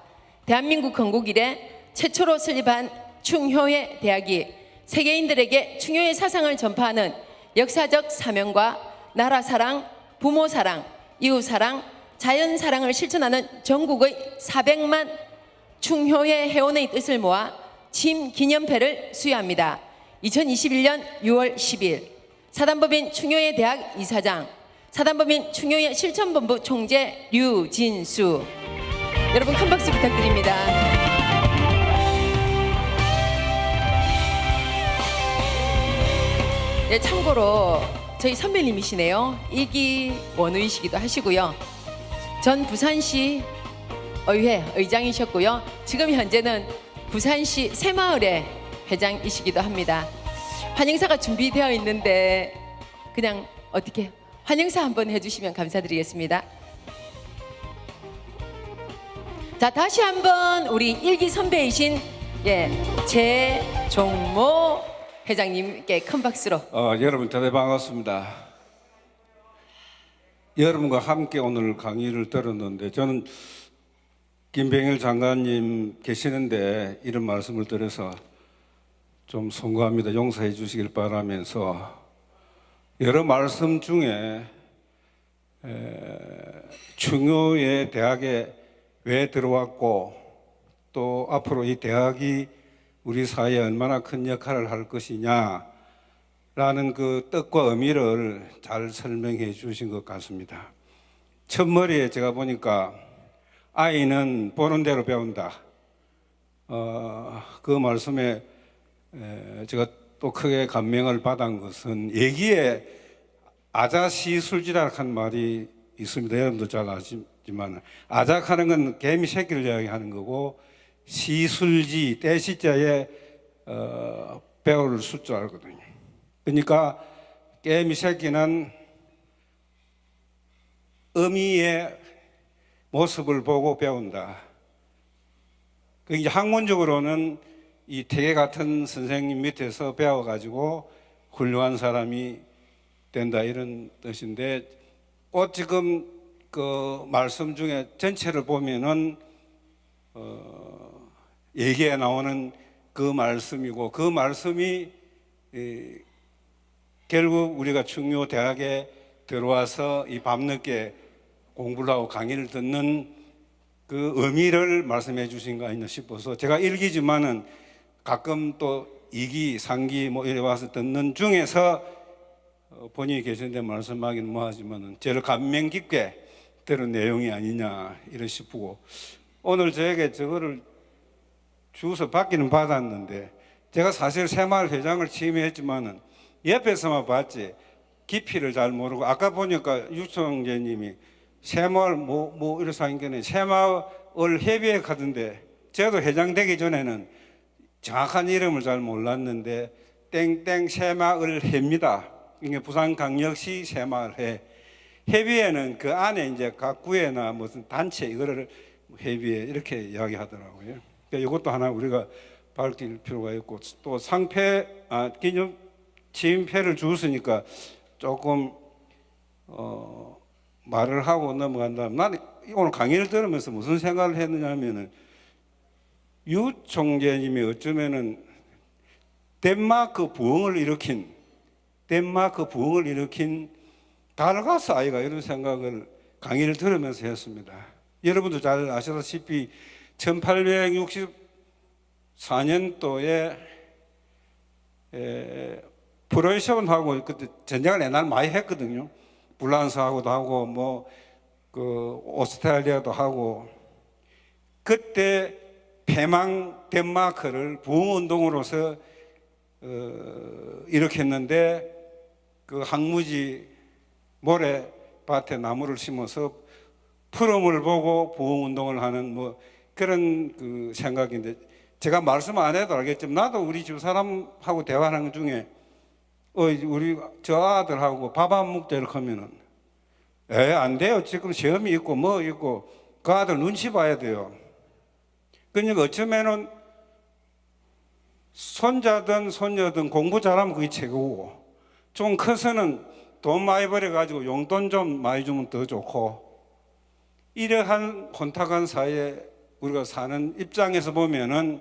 대한민국 건국 이래 최초로 설립한 충효회 대학이 세계인들에게 충효의 사상을 전파하는 역사적 사명과 나라 사랑, 부모 사랑, 이웃 사랑, 자연 사랑을 실천하는 전국의 400만 충효회 회원의 뜻을 모아 취임 기념패를 수여합니다. 2021년 6월 10일 사단법인 충효회 대학 이사장, 사단법인 충효회 실천본부 총재 류진수. 여러분 큰 박수 부탁드립니다. 네, 참고로 저희 선배님이시네요. 일기 원우이시기도 하시고요. 전 부산시 의회 의장이셨고요. 지금 현재는 부산시 새마을회 회장이시기도 합니다. 환영사가 준비되어 있는데 그냥 어떻게 환영사 한번 해주시면 감사드리겠습니다. 자, 다시 한번 우리 일기 선배이신 재종모 회장님께 큰 박수로. 여러분 대단히 반갑습니다. 여러분과 함께 오늘 강의를 들었는데 저는 김병일 장관님 계시는데 이런 말씀을 드려서 좀 송구합니다. 용서해 주시길 바라면서 여러 말씀 중에 충효의 대학에 왜 들어왔고 또 앞으로 이 대학이 우리 사회에 얼마나 큰 역할을 할 것이냐라는 그 뜻과 의미를 잘 설명해 주신 것 같습니다. 첫머리에 제가 보니까 아이는 보는 대로 배운다. 그 말씀에 제가 또 크게 감명을 받은 것은 얘기에 아자시술지라는 말이 있습니다. 여러분도 잘 아시지만 아작하는 건 개미 새끼를 이야기하는 거고 시술지 떼시자에 배울 숫자거든요. 그러니까 개미 새끼는 어미의 모습을 보고 배운다. 이제 학문적으로는 이 태계 같은 선생님 밑에서 배워가지고 훌륭한 사람이 된다 이런 뜻인데 꼭 지금 그 말씀 중에 전체를 보면은 얘기에 나오는 그 말씀이고 그 말씀이 결국 우리가 충효 대학에 들어와서 이 밤늦게 공부를 하고 강의를 듣는 그 의미를 말씀해 주신 거 아니냐 싶어서 제가 1기지만은 가끔 또 2기, 3기 뭐 이래 와서 듣는 중에서 본인이 계신데 말씀하기는 뭐하지만은 제일 감명 깊게 들은 내용이 아니냐 이런 싶고 오늘 저에게 저거를 주워서 받기는 받았는데 제가 사실 새마을 회장을 취임했지만은 옆에서만 봤지 깊이를 잘 모르고 아까 보니까 유청재님이 새마을 뭐 이래서 하니까 새마을 협의회 가던데 저도 회장 되기 전에는 정확한 이름을 잘 몰랐는데 땡땡 새마을회입니다. 이게 부산광역시 새마을회. 협의회는 그 안에 이제 각 구회나 무슨 단체 이거를 협의회 이렇게 이야기하더라고요. 그러니까 이것도 하나 우리가 밝힐 필요가 있고 또 기념 취임패를 주었으니까 조금 말을 하고 넘어간다면 나는 오늘 강의를 들으면서 무슨 생각을 했느냐면은 유 총재님이 어쩌면은 덴마크 부흥을 일으킨 달가스 아이가 이런 생각을 강의를 들으면서 했습니다. 여러분도 잘 아시다시피 1864년도에 프로이션하고 그때 전쟁을 옛날 많이 했거든요. 불란서하고도 하고 뭐 그 오스트레일리아도 하고 그때 패망 덴마크를 부흥운동으로서 일으켰는데 그 항무지 모래밭에 나무를 심어서 푸름을 보고 부흥운동을 하는 뭐 그런 그 생각인데 제가 말씀 안 해도 알겠지만 나도 우리 집 사람하고 대화하는 중에 우리 저 아들하고 밥 안 먹자 이렇게 하면은 안 돼요. 지금 시험이 있고 뭐 있고 그 아들 눈치 봐야 돼요. 그러니까 어쩌면은 손자든 손녀든 공부 잘하면 그게 최고고 좀 커서는 돈 많이 벌어가지고 용돈 좀 많이 주면 더 좋고 이러한 혼탁한 사회에 우리가 사는 입장에서 보면은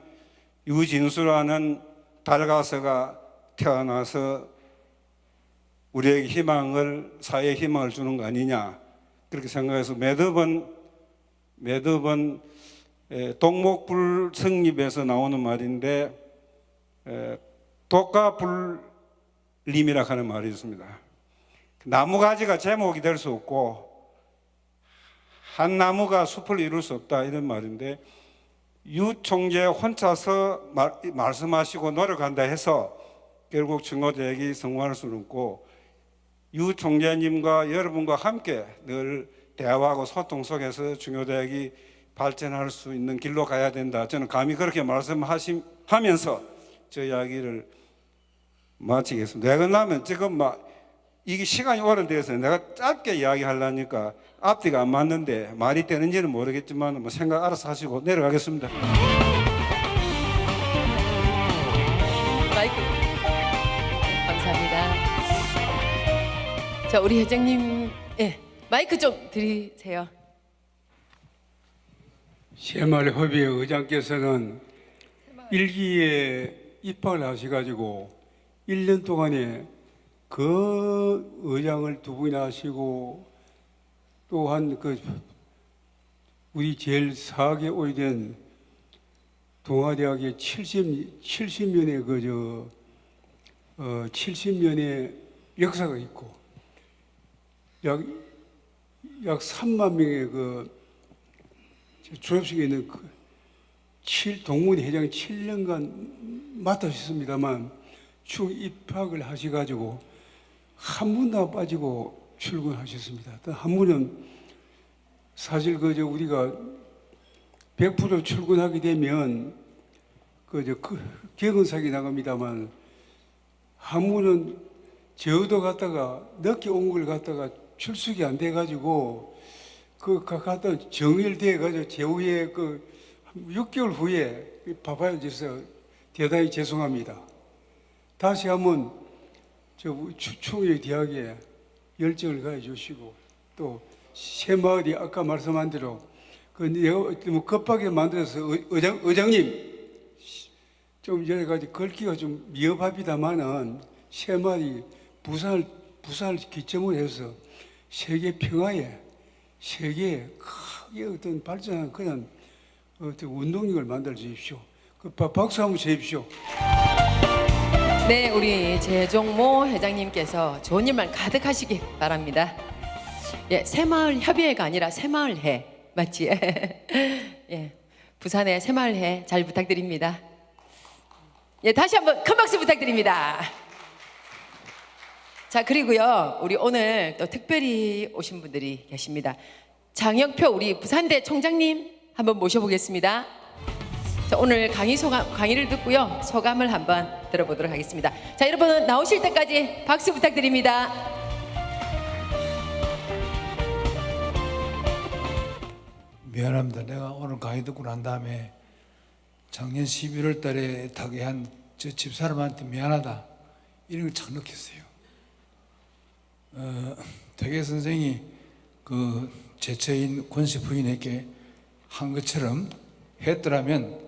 유진수라는 달가서가 태어나서 우리에게 사회에 희망을 주는 거 아니냐 그렇게 생각해서 매듭은 동목불성립에서 나오는 말인데 독가불림이라 하는 말이 있습니다. 나무가지가 제목이 될 수 없고 한 나무가 숲을 이룰 수 없다 이런 말인데 유 총재 혼자서 말씀하시고 노력한다 해서 결국 증오대학이 성공할 수는 없고 유 총재님과 여러분과 함께 늘 대화하고 소통 속에서 중요대학이 발전할 수 있는 길로 가야 된다. 저는 감히 그렇게 말씀하면서 저 이야기를 마치겠습니다. 내가 나면 지금 이게 시간이 오래돼서 내가 짧게 이야기하려니까 앞뒤가 안 맞는데 말이 되는지는 모르겠지만 뭐 생각 알아서 하시고 내려가겠습니다. 마이크 감사합니다. 자, 우리 회장님, 마이크 좀 드리세요. 새마을협의회 의장께서는 1기에 입학을 하셔가지고 1년 동안에 그 의장을 두 분이나 하시고 또한 우리 제일 사학에 오래된 동아대학의 70년의 70년의 역사가 있고 약 3만 명의 졸업식에 있는 동문 회장이 7년간 맡으셨습니다만 쭉 입학을 하셔가지고 한 분도 안 빠지고 출근하셨습니다. 한 분은 사실 우리가 100% 출근하게 되면 개근상이 나갑니다만 한 분은 제주도 갔다가 늦게 온 걸 갖다가 출석이 안 돼가지고 갔다 정일돼가지고 제후에 6개월 후에 바빠져서 대단히 죄송합니다. 다시 한번 충효 대학에 열정을 가해주시고 또 새마을이 아까 말씀한 대로 내가 급하게 만들어서 의장님 좀 여러 가지 걸기가 좀 미흡합니다만은 새마을이 부산을 기점으로 해서 세계 평화에 세계에 큰 크게 어떤 발전한 그런 어떤 운동력을 만들어 주십시오. 그 박수 한번 쳐주십시오. 네, 우리 재종모 회장님께서 좋은 일만 가득하시기 바랍니다. 예, 새마을 협의회가 아니라 새마을회 맞지? 예, 부산의 새마을회 잘 부탁드립니다. 예, 다시 한번 큰 박수 부탁드립니다. 자, 그리고요, 우리 오늘 또 특별히 오신 분들이 계십니다. 장혁표 우리 부산대 총장님 한번 모셔보겠습니다. 자, 오늘 강의를 듣고요, 소감을 한번 들어보도록 하겠습니다. 자, 여러분 나오실 때까지 박수 부탁드립니다. 미안합니다. 내가 오늘 강의 듣고 난 다음에 작년 11월 달에 타계한 저 집사람한테 미안하다 이런 걸 참 느꼈어요. 퇴계 선생이 그 제처인 권씨 부인에게 한 것처럼 했더라면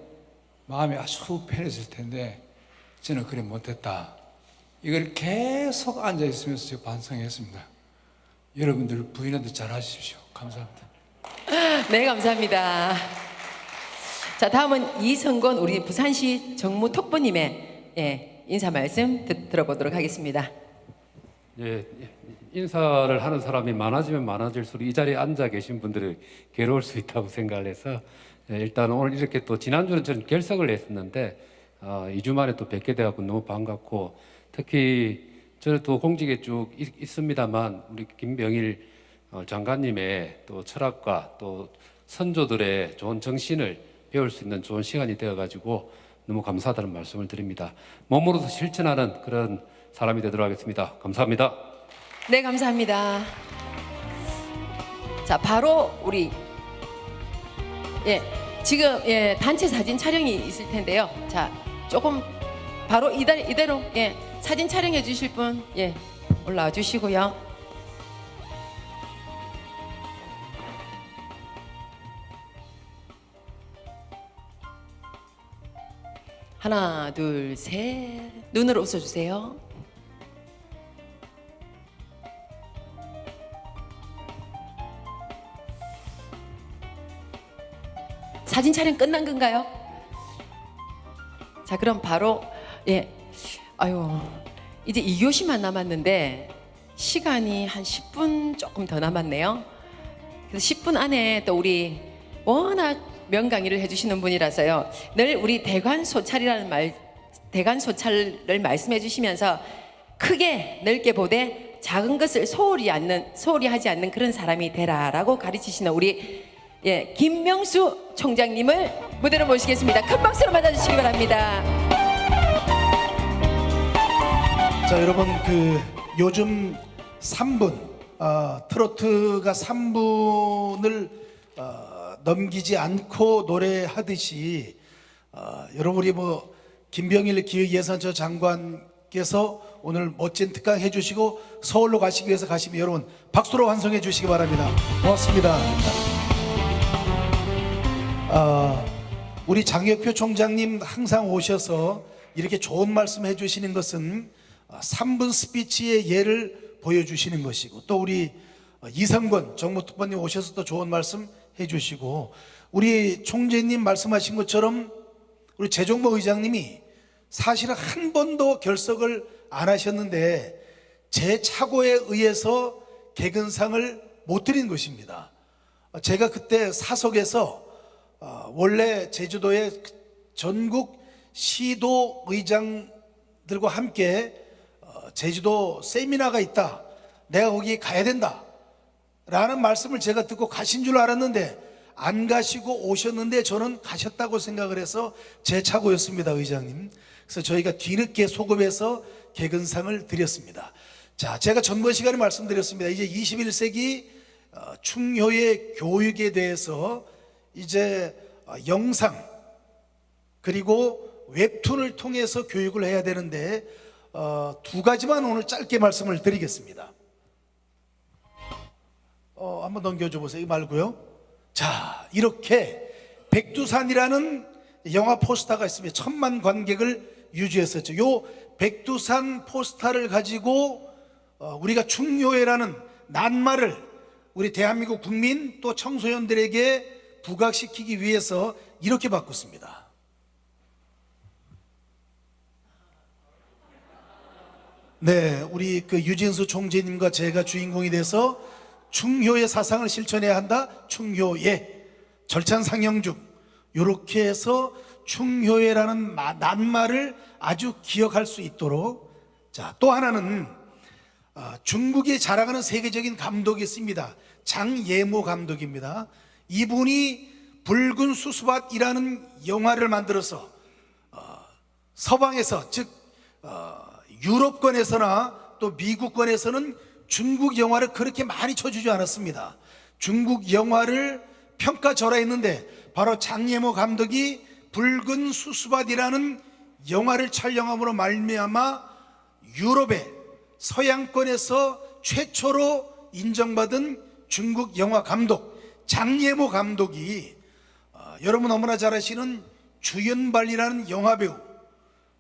마음이 아주 편했을 텐데 저는 그래 못했다. 이걸 계속 앉아 있으면서 제가 반성했습니다. 여러분들 부인한테 잘하십시오. 감사합니다. 네, 감사합니다. 자, 다음은 이성건 우리 부산시 정무특보님의 인사 말씀 들어보도록 하겠습니다. 예, 인사를 하는 사람이 많아지면 많아질수록 이 자리에 앉아 계신 분들이 괴로울 수 있다고 생각을 해서 일단 오늘 이렇게 또 지난주는 저는 결석을 했었는데 2주 만에 또 뵙게 돼갖고 너무 반갑고, 특히 저는 또 공직에 쭉 있습니다만 우리 김병일 장관님의 또 철학과 또 선조들의 좋은 정신을 배울 수 있는 좋은 시간이 되어가지고 너무 감사하다는 말씀을 드립니다. 몸으로도 실천하는 그런 사람이 되도록 하겠습니다. 감사합니다. 네, 감사합니다. 자, 바로 우리 지금 단체 사진 촬영이 있을 텐데요. 자, 조금 바로 이대로 사진 촬영해 주실 분 올라와 주시고요. 하나, 둘, 셋. 눈으로 웃어주세요. 사진 촬영 끝난 건가요? 자, 그럼 바로 이제 2교시만 남았는데 시간이 한 10분 조금 더 남았네요. 그래서 10분 안에 또 우리 워낙 명강의를 해주시는 분이라서요, 늘 우리 대관소찰을 말씀해 주시면서 크게 넓게 보되 작은 것을 소홀히 하지 않는 그런 사람이 되라라고 가르치시는 우리 김명수 총장님을 무대로 모시겠습니다. 큰 박수로 맞아주시기 바랍니다. 자, 여러분, 그 요즘 3분 트로트가 3분을 넘기지 않고 노래하듯이 여러분, 우리 김병일 기획예산처 장관께서 오늘 멋진 특강 해주시고 서울로 가시기 위해서 가시면 여러분 박수로 환송해 주시기 바랍니다. 고맙습니다. 우리 장혁표 총장님 항상 오셔서 이렇게 좋은 말씀 해주시는 것은 3분 스피치의 예를 보여주시는 것이고, 또 우리 이성건 정무특보님 오셔서 또 좋은 말씀 해주시고, 우리 총재님 말씀하신 것처럼 우리 재종모 의장님이 사실은 한 번도 결석을 안 하셨는데 제 착오에 의해서 개근상을 못 드린 것입니다. 제가 그때 사석에서 원래 제주도의 전국 시도 의장들과 함께 제주도 세미나가 있다, 내가 거기 가야 된다 라는 말씀을 제가 듣고 가신 줄 알았는데 안 가시고 오셨는데 저는 가셨다고 생각을 해서 제 착오였습니다, 의장님. 그래서 저희가 뒤늦게 소급해서 개근상을 드렸습니다. 자, 제가 전번 시간에 말씀드렸습니다. 이제 21세기 충효의 교육에 대해서 이제 영상 그리고 웹툰을 통해서 교육을 해야 되는데 두 가지만 오늘 짧게 말씀을 드리겠습니다. 한번 넘겨줘 보세요. 이거 말고요. 자, 이렇게 백두산이라는 영화 포스터가 있습니다. 1000만 관객을 유지했었죠. 요 백두산 포스터를 가지고 우리가 충효회라는 낱말을 우리 대한민국 국민 또 청소년들에게 부각시키기 위해서 이렇게 바꿨습니다. 네, 우리 그 유진수 총재님과 제가 주인공이 돼서 충효의 사상을 실천해야 한다. 충효의 절찬상영중 이렇게 해서 충효회라는 낱말을 아주 기억할 수 있도록. 자, 또 하나는 중국이 자랑하는 세계적인 감독이 있습니다. 장예모 감독입니다. 이분이 붉은 수수밭이라는 영화를 만들어서 서방에서 즉 유럽권에서나 또 미국권에서는 중국 영화를 그렇게 많이 쳐주지 않았습니다. 중국 영화를 평가절하했는데 바로 장예모 감독이 붉은 수수밭이라는 영화를 촬영함으로 말미암아 유럽의 서양권에서 최초로 인정받은 중국 영화 감독 장예모 감독이 여러분 너무나 잘 아시는 주연발이라는 영화배우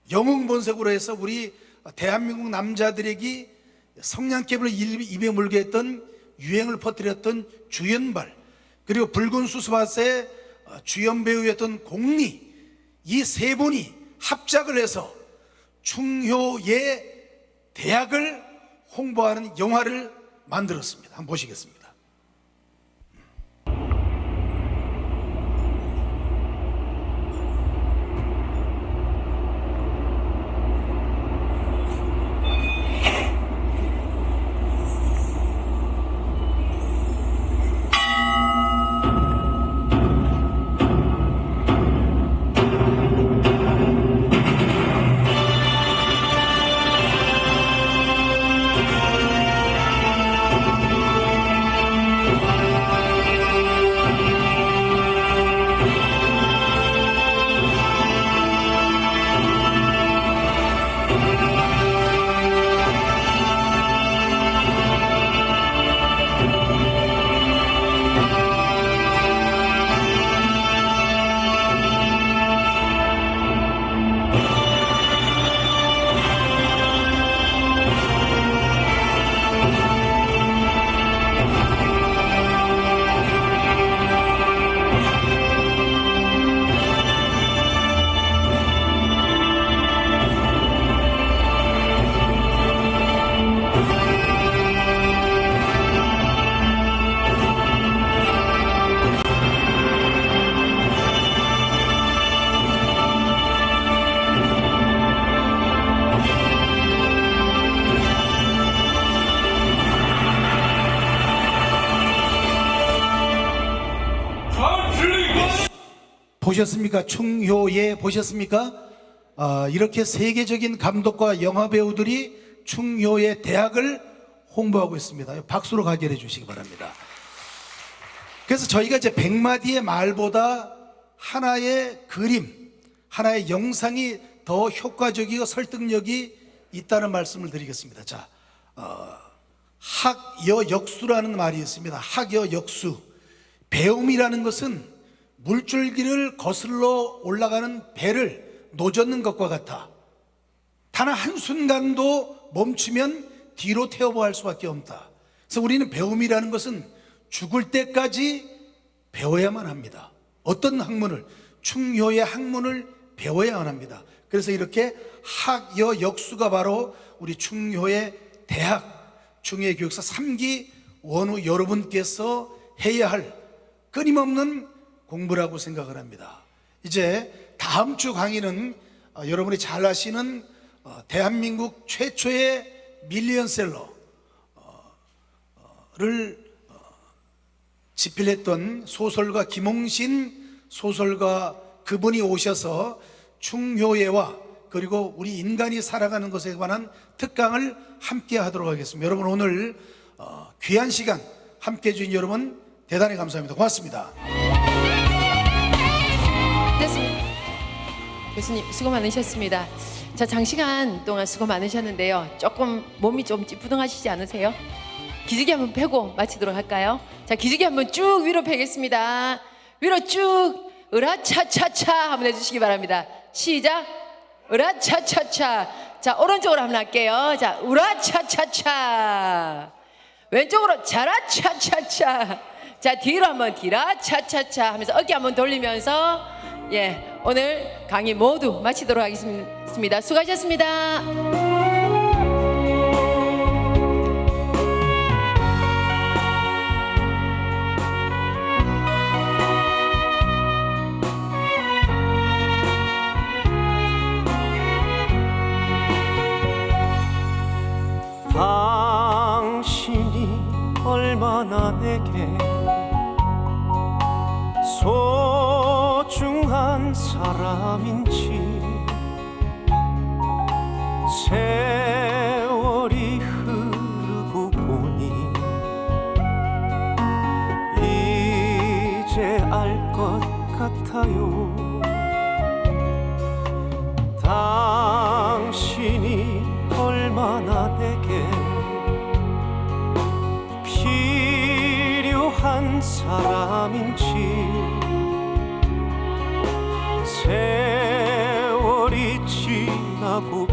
영웅본색으로 해서 우리 대한민국 남자들에게 성냥개비를 입에 물게 했던 유행을 퍼뜨렸던 주연발, 그리고 붉은 수수밭의 주연배우였던 공리, 이 세 분이 합작을 해서 충효의 대학을 홍보하는 영화를 만들었습니다. 한번 보시겠습니다. 보셨습니까? 충효예 보셨습니까? 이렇게 세계적인 감독과 영화 배우들이 충효의 대학을 홍보하고 있습니다. 박수로 가결해 주시기 바랍니다. 그래서 저희가 이제 100마디의 말보다 하나의 그림, 하나의 영상이 더 효과적이고 설득력이 있다는 말씀을 드리겠습니다. 자, 학여역수라는 말이 있습니다. 학여역수. 배움이라는 것은 물줄기를 거슬러 올라가는 배를 노젓는 것과 같아. 단 한순간도 멈추면 뒤로 태워보할 수밖에 없다. 그래서 우리는 배움이라는 것은 죽을 때까지 배워야만 합니다. 어떤 학문을, 충효의 학문을 배워야만 합니다. 그래서 이렇게 학여역수가 바로 우리 충효의 대학, 충효의 교육사 3기 원우 여러분께서 해야 할 끊임없는 공부라고 생각을 합니다. 이제 다음 주 강의는 여러분이 잘 아시는 대한민국 최초의 밀리언셀러를 집필했던 소설가 김홍신 소설가 그분이 오셔서 충효예와 그리고 우리 인간이 살아가는 것에 관한 특강을 함께 하도록 하겠습니다. 여러분 오늘 귀한 시간 함께 해주신 여러분 대단히 감사합니다. 고맙습니다. 교수님 수고 많으셨습니다. 자, 장시간 동안 수고 많으셨는데요. 조금 몸이 좀 찌뿌둥하시지 않으세요? 기지개 한번 펴고 마치도록 할까요? 자, 기지개 한번 쭉 위로 펴겠습니다. 위로 쭉 으라차차차 한번 해주시기 바랍니다. 시작. 으라차차차. 자, 오른쪽으로 한번 할게요. 자, 으라차차차. 왼쪽으로 차라차차차. 자, 뒤로 한번 뒤라 차차차 하면서 어깨 한번 돌리면서 오늘 강의 모두 마치도록 하겠습니다. 수고하셨습니다. 당신이 얼마나 내게 소중한 사람인지 세월이 흐르고 보니 이제 알 것 같아요. 당신이 얼마나 내게 필요한 사람인지 세월이 지나고